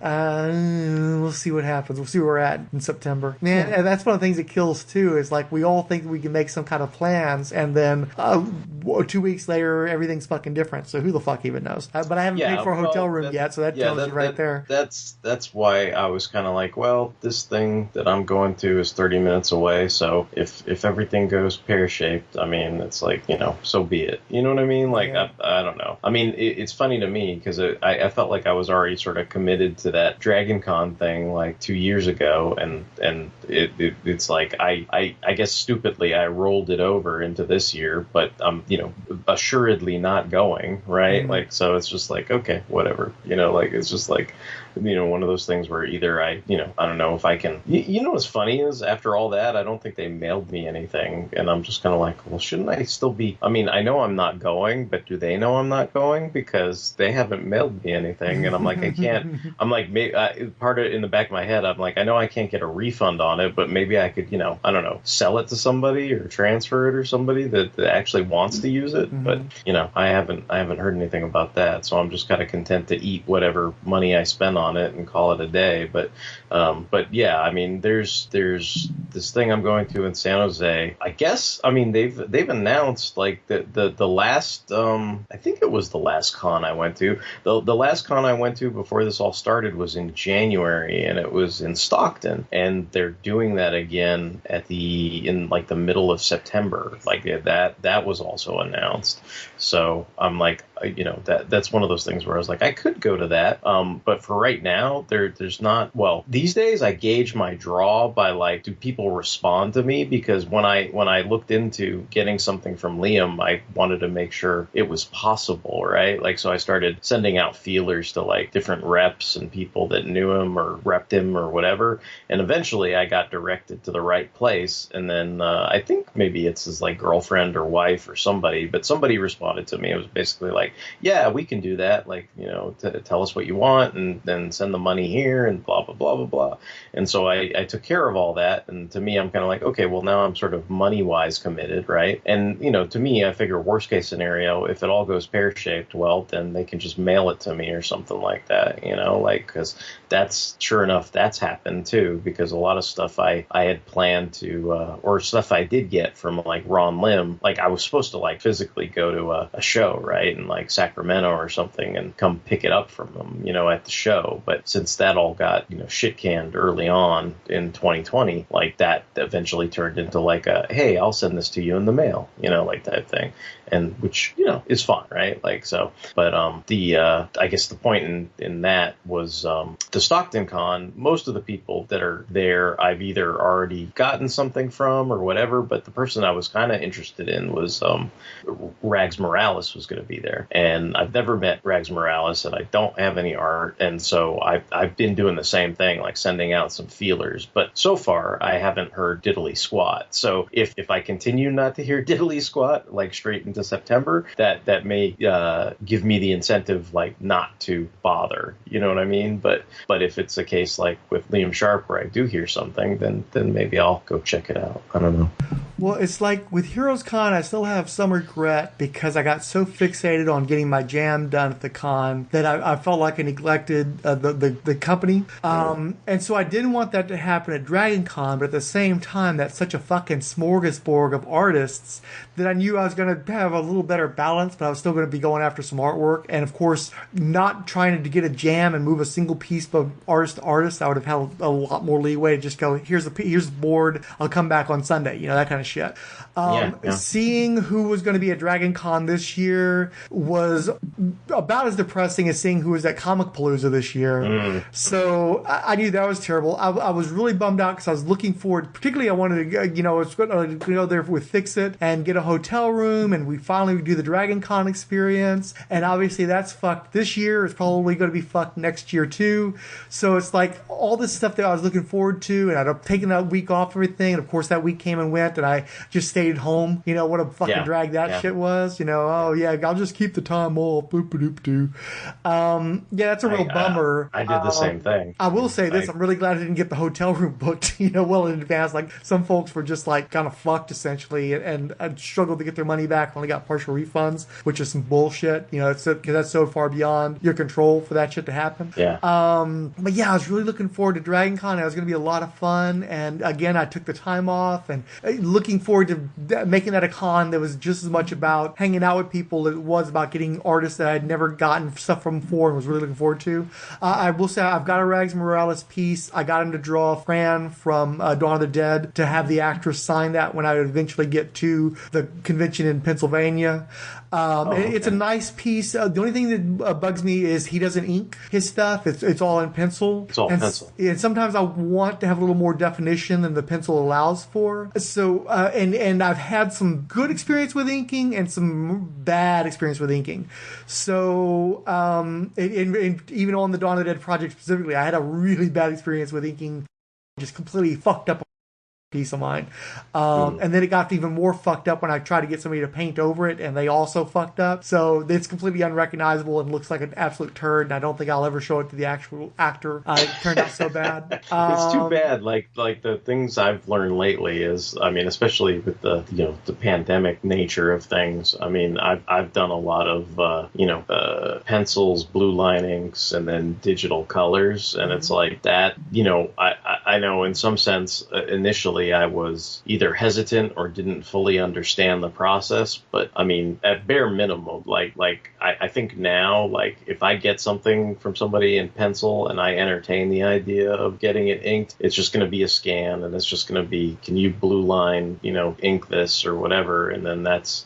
we'll see what happens. We'll see where we're at in September. Man, and that's one of the things that kills too, is like we all think we can make some kind of plans, and then 2 weeks later everything's fucking different. So who the fuck even knows? But I haven't paid for a hotel room yet, so that tells you right there. That's why I was kind of like, well, this thing that I'm going to is 30 minutes away, so if everything goes pear-shaped, I mean, it's like, so be it. You know what I mean? Like, yeah. I don't know. I mean, it's funny to me because I felt like I was already sort of committed to that Draggin Con thing like 2 years ago, and it's like I guess stupidly I rolled it over into this year, but I'm assuredly not going, right? Mm-hmm. Like, so it's just like, okay, whatever, like it's just like, one of those things where either I don't know if I can. What's funny is after all that, I don't think they mailed me anything, and I'm just kind of like, well, shouldn't I still be? I mean, I know I'm not going, but do they know I'm not going? Because they haven't mailed me anything, and I'm like, I can't. I'm like, maybe part of it in the back of my head, I'm like, I know I can't get a refund on it, but maybe I could, I don't know, sell it to somebody or transfer it or somebody that actually wants to use it. Mm-hmm. But I haven't heard anything about that, so I'm just kind of content to eat whatever money I spend on it and call it a day. But yeah, I mean, there's this thing I'm going to in San Jose. I guess, I mean, they've announced like the last I think it was the last con I went to. The last con I went to before this all started was in January, and it was in Stockton, and they're doing that again in like the middle of September. Like that was also announced. So I'm like, that's one of those things where I was like, I could go to that, but for right now, there's not. Well, these days I gauge my draw by like, do people respond to me? Because when I looked into getting something from Liam, I wanted to make sure it was possible, right? Like, so I started sending out feelers to like different reps and people that knew him or repped him or whatever, and eventually I got directed to the right place. And then I think maybe it's his like girlfriend or wife or somebody, but somebody responded to me. It was basically like, yeah, we can do that. Like, tell us what you want and then send the money here and blah, blah, blah, blah, blah. And so I took care of all that. And to me, I'm kind of like, okay, well, now I'm sort of money-wise committed, right? And, to me, I figure worst case scenario, if it all goes pear-shaped, well, then they can just mail it to me or something like that, like, because that's, sure enough, that's happened too, because a lot of stuff I had planned to, or stuff I did get from like Ron Lim, like I was supposed to like physically go to a show, right, in like Sacramento or something and come pick it up from them, at the show. But since that all got, shit canned early on in 2020, like that eventually turned into like a, hey, I'll send this to you in the mail, like that thing. And which, is fine, right? Like, so, but I guess the point in that was the Stockton Con, most of the people that are there, I've either already gotten something from or whatever, but the person I was kind of interested in was Rags Morales was going to be there. And I've never met Rags Morales, and I don't have any art, and so I've been doing the same thing, like sending out some feelers, but so far I haven't heard diddly squat. So if I continue not to hear diddly squat, like straight into September, that may give me the incentive, like, not to bother, you know what I mean? But if it's a case like with Liam Sharp where I do hear something, then maybe I'll go check it out. I don't know. Well, it's like with Heroes Con, I still have some regret because I got so fixated on getting my jam done at the con that I felt like I neglected the company. And so I didn't want that to happen at Draggin Con, but at the same time, that's such a fucking smorgasbord of artists that I knew I was going to have a little better balance, but I was still going to be going after some artwork. And of course, not trying to get a jam and move a single piece of artist to artist, I would have had a lot more leeway to just go, here's the board, I'll come back on Sunday, that kind of shit. Seeing who was going to be at Draggin Con this year was about as depressing as seeing who was at Comic Palooza this year. So I knew that was terrible. I was really bummed out because I was looking forward, particularly I wanted to, I was going to go there with Fix It and get a hotel room, and we finally do the Draggin Con experience. And obviously that's fucked this year. It's probably going to be fucked next year too. So it's like all this stuff that I was looking forward to, and I'd have taken that week off, everything. And of course that week came and went, and I just stayed at home. You know, what a fucking drag that shit was. You know, I'll just keep the time off. Boop-a-doop-doo. Yeah, that's a real bummer. I did the same thing. I will say this, I'm really glad I didn't get the hotel room booked, you know, well in advance. Like, some folks were just like kind of fucked essentially and struggled to get their money back, only got partial refunds, which is some bullshit, you know, because that's so far beyond your control for that shit to happen. Yeah. But yeah, I was really looking forward to Draggin Con. It was going to be a lot of fun. And again, I took the time off and looking forward to making that a con that was just as much about hanging out with people as it was about getting artists that I'd never gotten stuff from before and was really looking forward to. I will say I've got a Rags Morales piece. I got him to draw Fran from Dawn of the Dead to have the actress sign that when I would eventually get to the convention in Pennsylvania. It's a nice piece. The only thing that bugs me is he doesn't ink his stuff. It's all in pencil. It's all pencil. And sometimes I want to have a little more definition than the pencil allows for. So, and I've had some good experience with inking and some bad experience with inking. So, even on the Dawn of the Dead project specifically, I had a really bad experience with inking, just completely fucked up piece of mine. And then it got even more fucked up when I tried to get somebody to paint over it, and they also fucked up. So it's completely unrecognizable and looks like an absolute turd, and I don't think I'll ever show it to the actual actor. It turned out so bad. It's too bad. Like the things I've learned lately is, I mean, especially with the the pandemic nature of things. I mean, I've done a lot of pencils, blue line inks, and then digital colors, and it's like that. I know in some sense initially I was either hesitant or didn't fully understand the process, but I mean, at bare minimum, I think now, like, if I get something from somebody in pencil and I entertain the idea of getting it inked, it's just going to be a scan, and it's just going to be, can you blue line, ink this or whatever, and then that's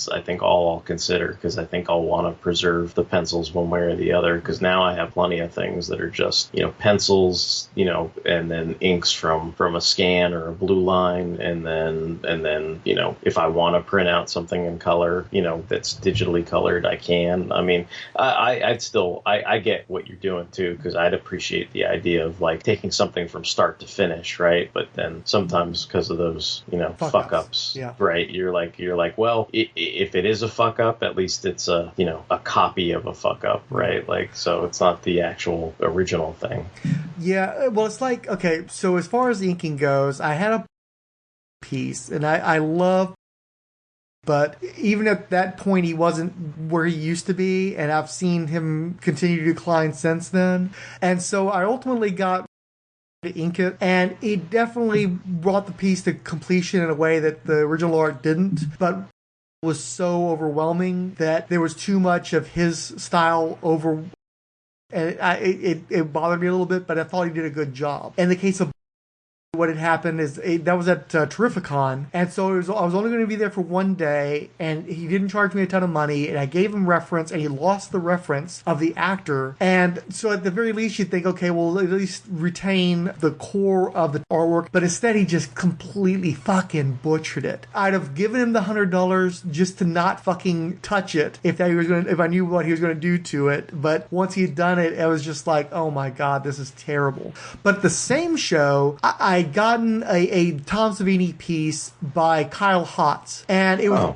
I think all I'll consider, because I think I'll want to preserve the pencils one way or the other, because now I have plenty of things that are just pencils, and then inks from a scan or a blue line, and then if I want to print out something in color, that's digitally colored, I can. I mean, I get what you're doing too, because I'd appreciate the idea of like taking something from start to finish, right? But then sometimes because of those fuck ups, yeah, right? You're like, well, if it is a fuck up, at least it's a copy of a fuck up, right? Like, so it's not the actual original thing. Yeah, well, it's like, okay, so as far as inking goes, I had a piece, and I love, but even at that point, he wasn't where he used to be, and I've seen him continue to decline since then. And so I ultimately got to ink it, and it definitely brought the piece to completion in a way that the original art didn't, but was so overwhelming that there was too much of his style over. And it bothered me a little bit, but I thought he did a good job. In the case of what had happened is that was at Terrificon, and so I was only going to be there for one day, and he didn't charge me a ton of money, and I gave him reference, and he lost the reference of the actor, and so at the very least you'd think, okay, well, at least retain the core of the artwork, but instead he just completely fucking butchered it. I'd have given him the $100 just to not fucking touch it if I knew what he was going to do to it, but once he had done it, it was just like, oh my god, this is terrible. But the same show, I'd gotten a Tom Savini piece by Kyle Hotz, and it was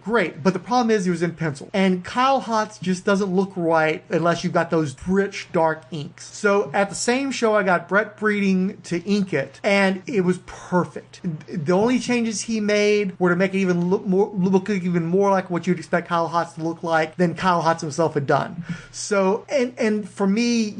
great. But the problem is it was in pencil, and Kyle Hotz just doesn't look right unless you've got those rich, dark inks. So at the same show, I got Brett Breeding to ink it, and it was perfect. The only changes he made were to make it even look even more like what you'd expect Kyle Hotz to look like than Kyle Hotz himself had done. So, and for me,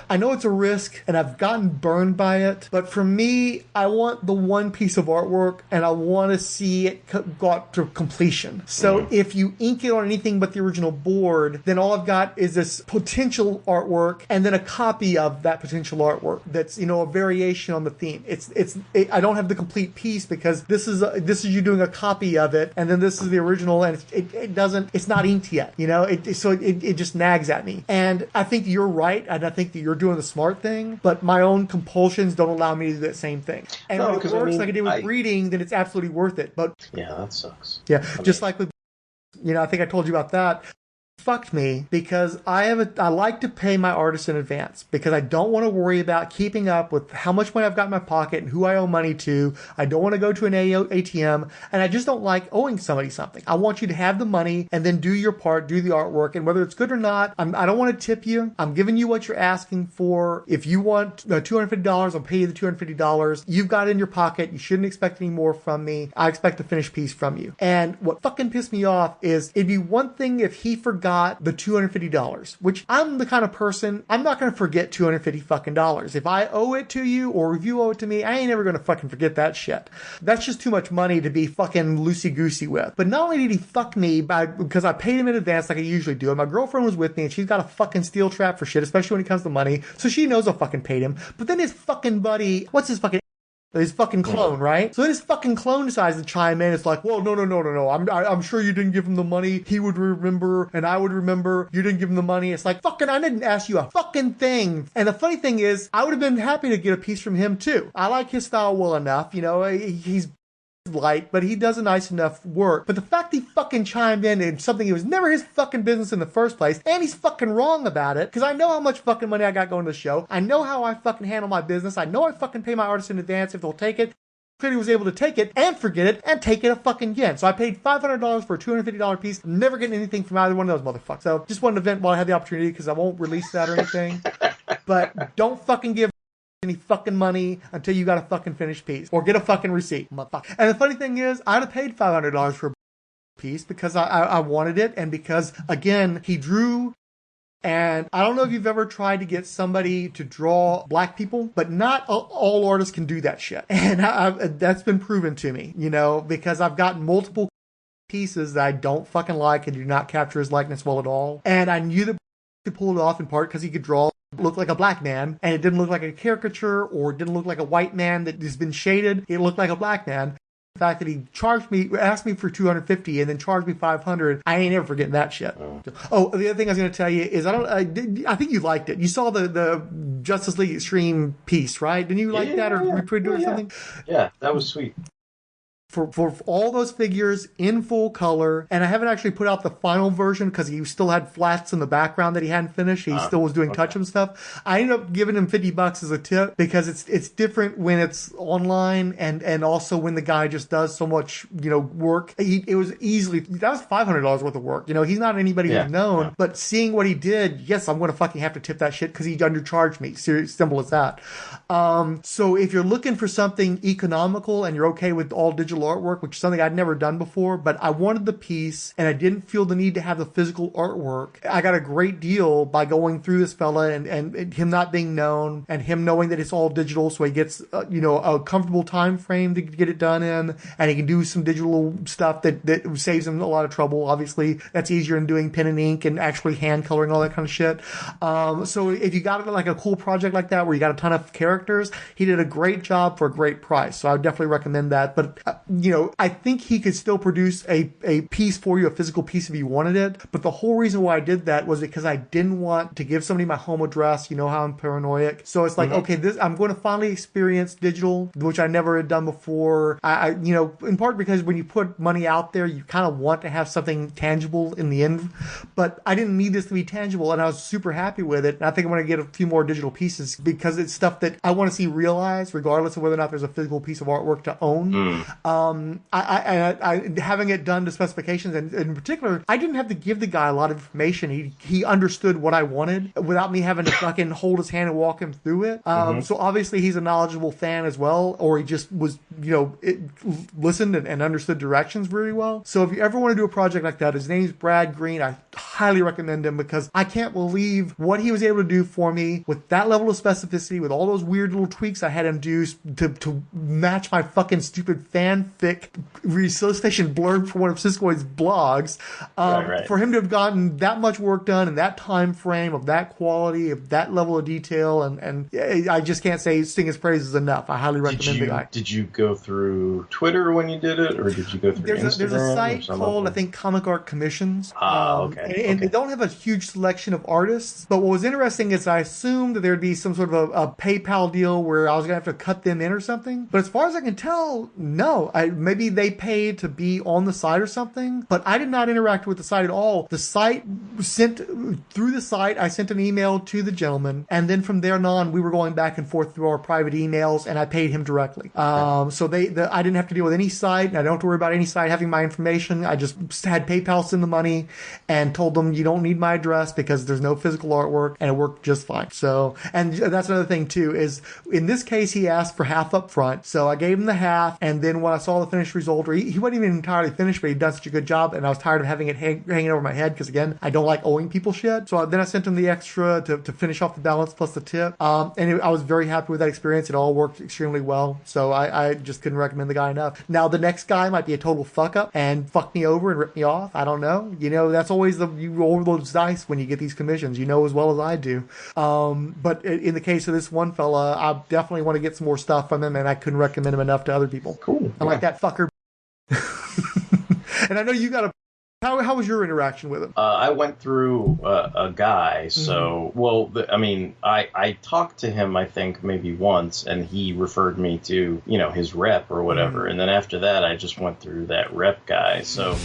I know it's a risk, and I've gotten burned by it, but for me, I want the one piece of artwork, and I want to see it got to completion. So if you ink it on anything but the original board, then all I've got is this potential artwork, and then a copy of that potential artwork that's a variation on the theme. I don't have the complete piece, because this is you doing a copy of it, and then this is the original, and it's not inked yet. So it just nags at me. And I think you're right, and I think that you're doing the smart thing, but my own compulsions don't allow me to do that same thing. And when it works like it did with Breeding, then it's absolutely worth it. But yeah, that sucks. Yeah, just like with, I think I told you about that. fucked me because I like to pay my artists in advance because I don't want to worry about keeping up with how much money I've got in my pocket and who I owe money to. I don't want to go to an ATM, and I just don't like owing somebody something. I want you to have the money and then do your part, do the artwork, and whether it's good or not, I don't want to tip you. I'm giving you what you're asking for. If you want $250, I'll pay you the $250. You've got it in your pocket. You shouldn't expect any more from me. I expect a finished piece from you. And what fucking pissed me off is it'd be one thing if he forgot the $250, which I'm the kind of person, I'm not going to forget $250 fucking dollars. If I owe it to you or if you owe it to me, I ain't never going to fucking forget that shit. That's just too much money to be fucking loosey-goosey with. But not only did he fuck me because I paid him in advance like I usually do, and my girlfriend was with me and she's got a fucking steel trap for shit, especially when it comes to money, so she knows I fucking paid him. But then his fucking buddy, what's his fucking clone, right? So then his fucking clone decides to chime in. It's like, well, no. I'm sure you didn't give him the money. He would remember, and I would remember. You didn't give him the money. It's like, fucking, I didn't ask you a fucking thing. And the funny thing is, I would have been happy to get a piece from him too. I like his style well enough. You know, he's light, but he does a nice enough work. But the fact he fucking chimed in something it was never his fucking business in the first place, and he's fucking wrong about it, because I know how much fucking money I got going to the show. I know how I fucking handle my business. I know I fucking pay my artists in advance if they'll take it. Clearly was able to take it and forget it and take it fucking again. So I paid $500 for a $250 piece. I'm never getting anything from either one of those motherfuckers. So just wanted to vent while I had the opportunity because I won't release that or anything. But don't fucking give any fucking money until you got a fucking finished piece or get a fucking receipt, motherfucker. And the funny thing is, I'd have paid $500 for a piece because I wanted it, and because again he drew. And I don't know if you've ever tried to get somebody to draw black people, but not all artists can do that shit. And that's been proven to me, you know, because I've gotten multiple pieces that I don't fucking like and do not capture his likeness well at all. And I knew that he could pull it off in part because he could look like a black man, and it didn't look like a caricature or didn't look like a white man that has been shaded. It looked like a black man. The fact that he asked me for $250 and then charged me $500, I ain't ever forgetting that shit. Oh, the other thing I was going to tell you is I think you liked it. You saw the Justice League Extreme piece, right? Didn't you like that or retweeted or something? Yeah, that was sweet. For all those figures in full color, and I haven't actually put out the final version because he still had flats in the background that he hadn't finished. He still was doing touch-up stuff. I ended up giving him $50 as a tip because it's different when it's online and also when the guy just does so much, you know, work. It was easily, that was $500 worth of work. You know, he's not anybody who's known, but seeing what he did, yes, I'm going to fucking have to tip that shit because he undercharged me. Simple as that. So if you're looking for something economical and you're okay with all digital artwork, which is something I'd never done before, but I wanted the piece and I didn't feel the need to have the physical artwork. I got a great deal by going through this fella and him not being known and him knowing that it's all digital, so he gets a comfortable time frame to get it done in, and he can do some digital stuff that saves him a lot of trouble. Obviously, that's easier than doing pen and ink and actually hand coloring, all that kind of shit. So if you got like a cool project like that where you got a ton of characters, he did a great job for a great price. So I would definitely recommend that. But I think he could still produce a piece for you, a physical piece if you wanted it. But the whole reason why I did that was because I didn't want to give somebody my home address. You know how I'm paranoid. So it's like, okay, I'm going to finally experience digital, which I never had done before. I in part because when you put money out there, you kind of want to have something tangible in the end. But I didn't need this to be tangible, and I was super happy with it. And I think I'm going to get a few more digital pieces because it's stuff that I want to see realized, regardless of whether or not there's a physical piece of artwork to own. I having it done to specifications, and in particular, I didn't have to give the guy a lot of information. He understood what I wanted without me having to fucking hold his hand and walk him through it. So obviously he's a knowledgeable fan as well, or he just was, listened and understood directions very well. So if you ever want to do a project like that, his name's Brad Green. I highly recommend him because I can't believe what he was able to do for me with that level of specificity, with all those weird little tweaks I had him do to match my fucking stupid fanfic solicitation blurb for one of Siskoid's blogs. Right. For him to have gotten that much work done in that time frame, of that quality, of that level of detail, and I just can't sing his praises enough. I highly recommend the guy. Did you go go through Twitter when you did it, or did you go through Instagram? There's a site called, I think, Comic Art Commissions. And they don't have a huge selection of artists, but what was interesting is I assumed that there'd be some sort of a PayPal deal where I was going to have to cut them in or something. But as far as I can tell, no. Maybe they paid to be on the site or something, but I did not interact with the site at all. The site through the site, I sent an email to the gentleman, and then from there on, we were going back and forth through our private emails, and I paid him directly. So I didn't have to deal with any site, and I don't have to worry about any site having my information. I just had PayPal send the money and told them you don't need my address because there's no physical artwork, and it worked just fine. So, and that's another thing too, is in this case, he asked for half up front. So I gave him the half, and then when I saw the finished result, or he wasn't even entirely finished, but he'd done such a good job, and I was tired of having it hanging over my head, because again, I don't like owing people shit. So then I sent him the extra to finish off the balance plus the tip. I was very happy with that experience. It all worked extremely well. So I just couldn't recommend the guy enough. Now, the next guy might be a total fuck up and fuck me over and rip me off. I don't know. That's always you roll those dice when you get these commissions. You know as well as I do. But in the case of this one fella, I definitely want to get some more stuff from him, and I couldn't recommend him enough to other people. Cool. I like that fucker. And I know you got a... How was your interaction with him? I went through a guy, so, I talked to him, I think, maybe once, and he referred me to, his rep or whatever, and then after that, I just went through that rep guy, so...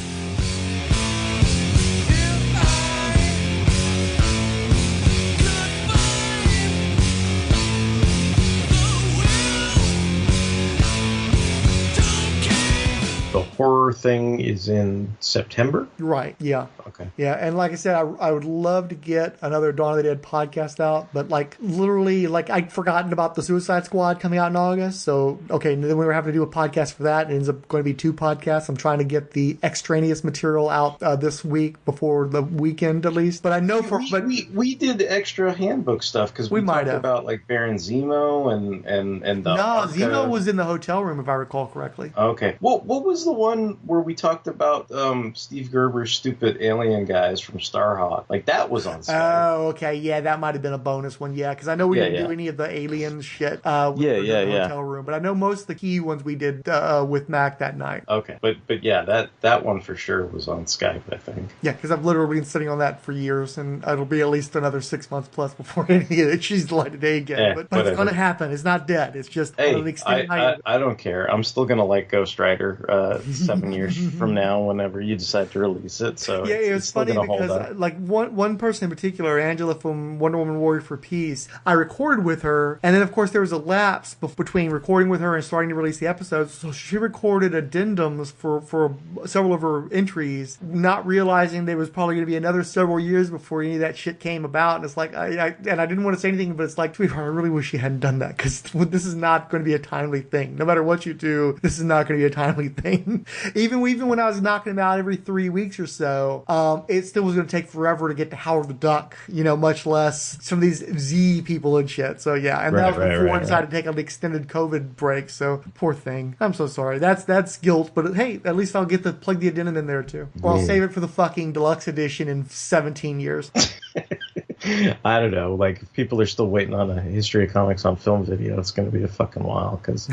The horror thing is in September? Right, yeah. Okay. Yeah, and like I said, I would love to get another Dawn of the Dead podcast out, but literally, I'd forgotten about the Suicide Squad coming out in August, so, okay, and then we were having to do a podcast for that. It ends up going to be 2 podcasts. I'm trying to get the extraneous material out this week, before the weekend at least, but I know we did extra handbook stuff, because we talked about, Baron Zemo and the... No, Zemo was in the hotel room, if I recall correctly. Okay. Well, what was the one where we talked about Steve Gerber's stupid alien guys from Starhawk? That was on Skype. Oh, okay. Yeah, that might have been a bonus one. Yeah, because I know we didn't do any of the alien shit with the hotel room, but I know most of the key ones we did with Mac that night. Okay, but yeah, that one for sure was on Skype, I think. Yeah, because I've literally been sitting on that for years, and it'll be at least another 6 months plus before any of it. She's the light of day again. But it's going to happen. It's not dead. It's just an extended I don't care. I'm still going to like Ghost Rider 7 years from now, whenever you decide to release it. So yeah, it's funny because one person in particular, Angela from Wonder Woman Warrior for Peace, I recorded with her, and then of course there was a lapse between recording with her and starting to release the episodes. So she recorded addendums for several of her entries, not realizing there was probably going to be another several years before any of that shit came about. And it's I didn't want to say anything, but it's sweetheart, I really wish you hadn't done that, because this is not going to be a timely thing. No matter what you do, this is not going to be a timely thing. Even when I was knocking them out every 3 weeks or so, it still was going to take forever to get to Howard the Duck, much less some of these Z people and shit. So yeah, and that was before I decided to take an extended COVID break. So poor thing. I'm so sorry. That's guilt, but hey, at least I'll get to plug the addendum in there too. Or I'll save it for the fucking deluxe edition in 17 years. I don't know. If people are still waiting on a History of Comics on film video, it's going to be a fucking while. Because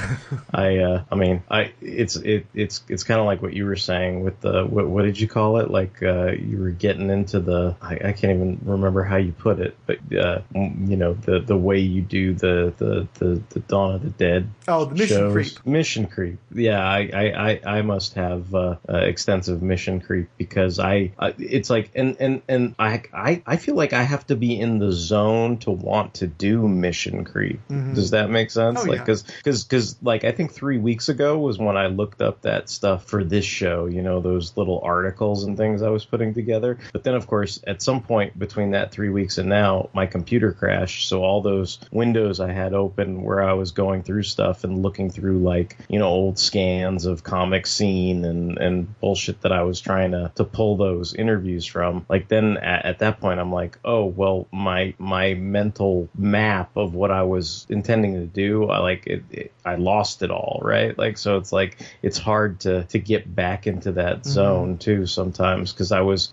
it's kind of like what you were saying with the what did you call it? You were getting into the I can't even remember how you put it, but the way you do the Dawn of the Dead. Oh, the mission shows. Creep. Mission creep. Yeah, I must have extensive mission creep, because it's I feel like I have to be in the zone to want to do mission creep. Mm-hmm. Does that make sense? Oh, because I think 3 weeks ago was when I looked up that stuff for this show, those little articles and things I was putting together. But then, of course, at some point between that 3 weeks and now, my computer crashed. So all those windows I had open where I was going through stuff and looking through old scans of Comic Scene and bullshit that I was trying to pull those interviews from. Then at that point, I'm like, oh, well, well, my mental map of what I was intending to do, I lost it all, right? Like, so it's like it's hard to get back into that zone too sometimes, because I was,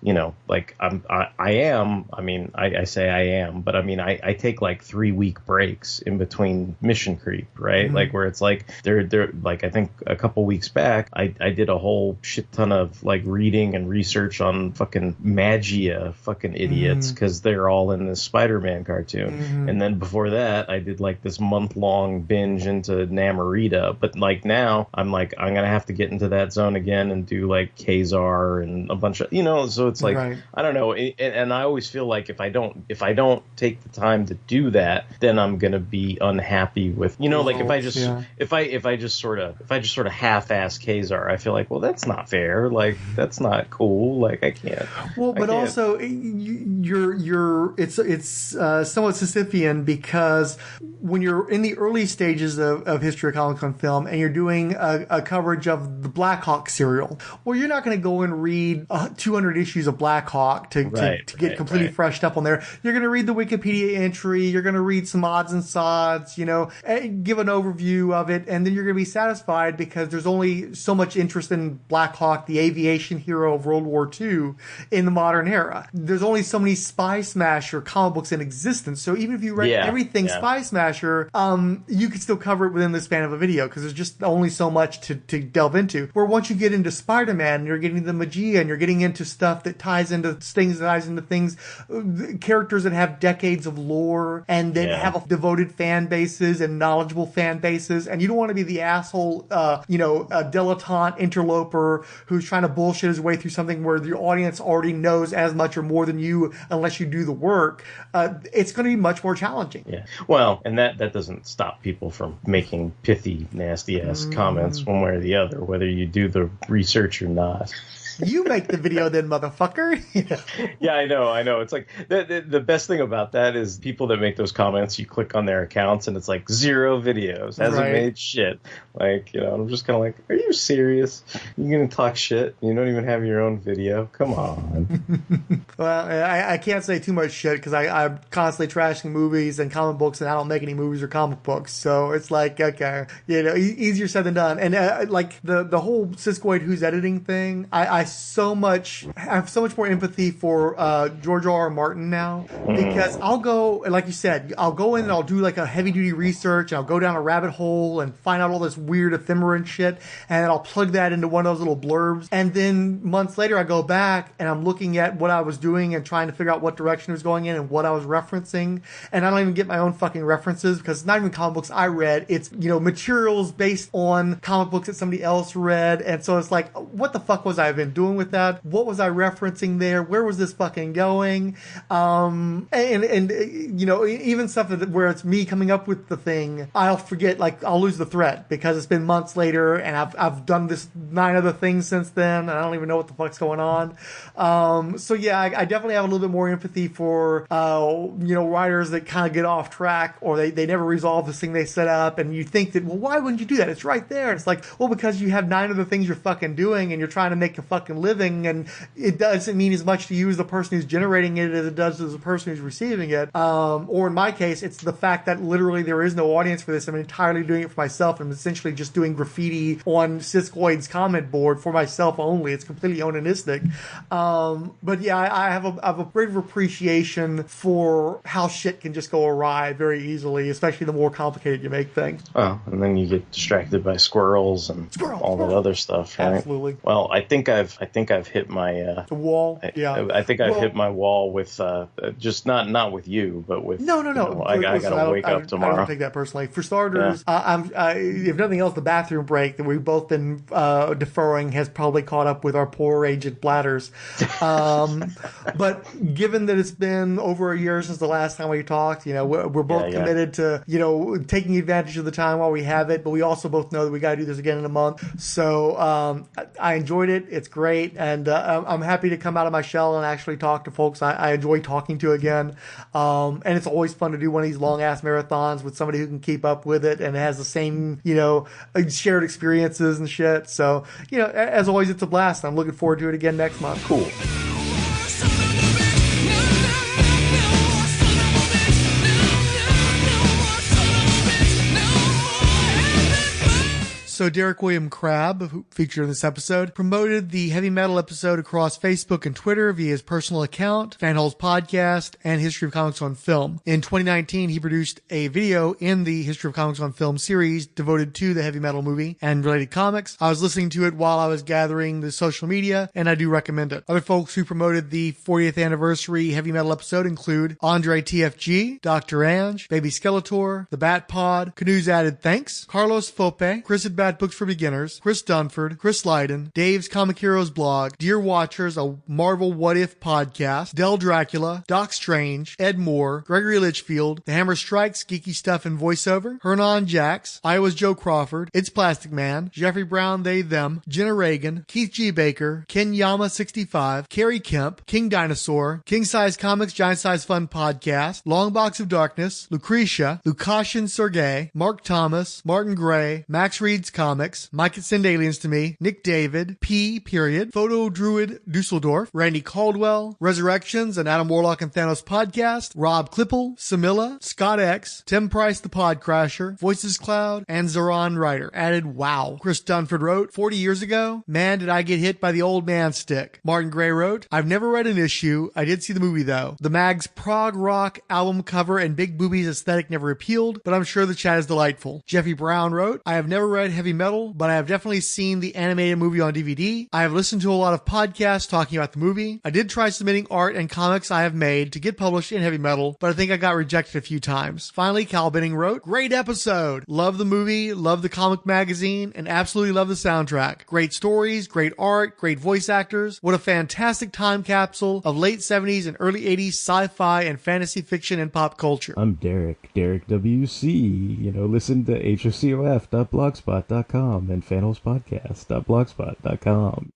like I say I am, but I mean I take like 3-week breaks in between mission creep, right? Like where it's like they're like, I think a couple weeks back I did a whole shit ton of like reading and research on fucking Magia fucking idiots, because they're all in this Spider-Man cartoon. And then before that I did like this month-long binge into Namorita, but like now I'm gonna have to get into that zone again and do like Kazar and a bunch of, so it's like, right. I don't know, and I always feel like if I don't take the time to do that, then I'm gonna be unhappy with, like if I just sort of half-ass Kazar, I feel like, well, that's not fair, like that's not cool, like I can't. Well, but also it's somewhat Sisyphean, because when you're in the early stages of History of Comic Con Film and you're doing a coverage of the Black Hawk serial, well, you're not going to go and read 200 issues of Black Hawk to get completely freshed up on there. You're going to read the Wikipedia entry, you're going to read some odds and sods, give an overview of it, and then you're going to be satisfied, because there's only so much interest in Black Hawk, the aviation hero of World War II, in the modern era. There's only so many Spy Smasher comic books in existence, so even if you read everything Spy Smasher, you could still cover it within the span of a video, because there's just only so much to delve into. Where once you get into Spider-Man, you're getting the Magia, and you're getting into stuff that ties into things, characters that have decades of lore, and then have devoted fan bases and knowledgeable fan bases, and you don't want to be the asshole, a dilettante interloper who's trying to bullshit his way through something where the audience already knows as much or more than you, unless you do the work. It's going to be much more challenging. Yeah. Well, and that doesn't stop people from making pithy, nasty-ass comments one way or the other, whether you do the research or not. You make the video then, motherfucker. Yeah, I know. It's like the best thing about that is people that make those comments, you click on their accounts and it's like 0 videos, hasn't made shit. Like, I'm just kind of like, are you serious? You're going to talk shit? You don't even have your own video? Come on. Well, I can't say too much shit, because I'm constantly trashing movies and comic books, and I don't make any movies or comic books. So it's like, okay, easier said than done. And like the whole Siskoid who's editing thing, I have so much more empathy for George R.R. Martin now, because I'll go, like you said, I'll go in and I'll do like a heavy duty research, and I'll go down a rabbit hole and find out all this weird ephemera and shit, and then I'll plug that into one of those little blurbs, and then months later I go back and I'm looking at what I was doing and trying to figure out what direction it was going in and what I was referencing, and I don't even get my own fucking references, because it's not even comic books I read, it's materials based on comic books that somebody else read, and so it's like, what the fuck was I even doing with that? What was I referencing there? Where was this fucking going? And even stuff where it's me coming up with the thing, I'll forget, like I'll lose the thread, because it's been months later and I've done this 9 other things since then, and I don't even know what the fuck's going on. So yeah, I definitely have a little bit more empathy for writers that kind of get off track, or they never resolve this thing they set up, and you think that, well, why wouldn't you do that? It's right there. And it's like, well, because you have 9 other things you're fucking doing, and you're trying to make a fucking living, and it doesn't mean as much to you as the person who's generating it as it does to the person who's receiving it. Or in my case, it's the fact that literally there is no audience for this. I'm entirely doing it for myself. I'm essentially just doing graffiti on Siskoid's comment board for myself only. It's completely onanistic. But yeah, I have a great appreciation for how shit can just go awry very easily, especially the more complicated you make things. Oh, and then you get distracted by squirrels and all that other stuff, right? Absolutely. Well, I think I've hit my the wall. I think I've hit my wall with just not with you, but with no. I gotta wake up tomorrow. I don't take that personally. For starters, if nothing else, the bathroom break that we've both been deferring has probably caught up with our poor aged bladders. But given that it's been over a year since the last time we talked, we're both committed to taking advantage of the time while we have it. But we also both know that we got to do this again in a month. So I enjoyed it. It's great, and I'm happy to come out of my shell and actually talk to folks I enjoy talking to again. And it's always fun to do one of these long ass marathons with somebody who can keep up with it and has the same shared experiences and shit. So as always, it's a blast. I'm looking forward to it again next month. Cool. So Derek William Crabb, who featured in this episode, promoted the heavy metal episode across Facebook and Twitter via his personal account, Fanhole's podcast, and History of Comics on Film. In 2019, he produced a video in the History of Comics on Film series devoted to the heavy metal movie and related comics. I was listening to it while I was gathering the social media, and I do recommend it. Other folks who promoted the 40th anniversary heavy metal episode include Andre TFG, Dr. Ange, Baby Skeletor, The Bat Pod, Canoe's Added Thanks, Carlos Fope, Chris at Bad Books for Beginners, Chris Dunford, Chris Lydon, Dave's Comic Heroes blog, Dear Watchers, a Marvel What If podcast, Del Dracula, Doc Strange, Ed Moore, Gregory Litchfield, The Hammer Strikes, Geeky Stuff and Voiceover, Hernan Jax, Iowa's Joe Crawford, It's Plastic Man, Jeffrey Brown, They Them, Jenna Reagan, Keith G. Baker, Ken Yama 65, Carrie Kemp, King Dinosaur, King Size Comics Giant Size Fun Podcast, Long Box of Darkness, Lucretia, Lukashin Sergey, Mark Thomas, Martin Gray, Max Reed's Comics, Mike It Send Aliens to Me, Nick David, P. Period, Photo Druid Dusseldorf, Randy Caldwell, Resurrections, and Adam Warlock and Thanos Podcast, Rob Klippel, Samilla, Scott X, Tim Price the Podcrasher, Voices Cloud, and Zoran Ryder. Added wow. Chris Dunford wrote, 40 years ago, man, did I get hit by the old man stick. Martin Gray wrote, I've never read an issue. I did see the movie though. The mag's prog rock album cover and big boobies aesthetic never appealed, but I'm sure the chat is delightful. Jeffy Brown wrote, I have never read heavy metal, but I have definitely seen the animated movie on DVD. I have listened to a lot of podcasts talking about the movie. I did try submitting art and comics I have made to get published in heavy metal, but I think I got rejected a few times. Finally, Cal Benning wrote, great episode. Love the movie, love the comic magazine, and absolutely love the soundtrack. Great stories, great art, great voice actors. What a fantastic time capsule of late 70s and early 80s sci-fi and fantasy fiction and pop culture. I'm Derek WC. Listen to HOCOF.blogspot.com and fanholespodcast.blogspot.com.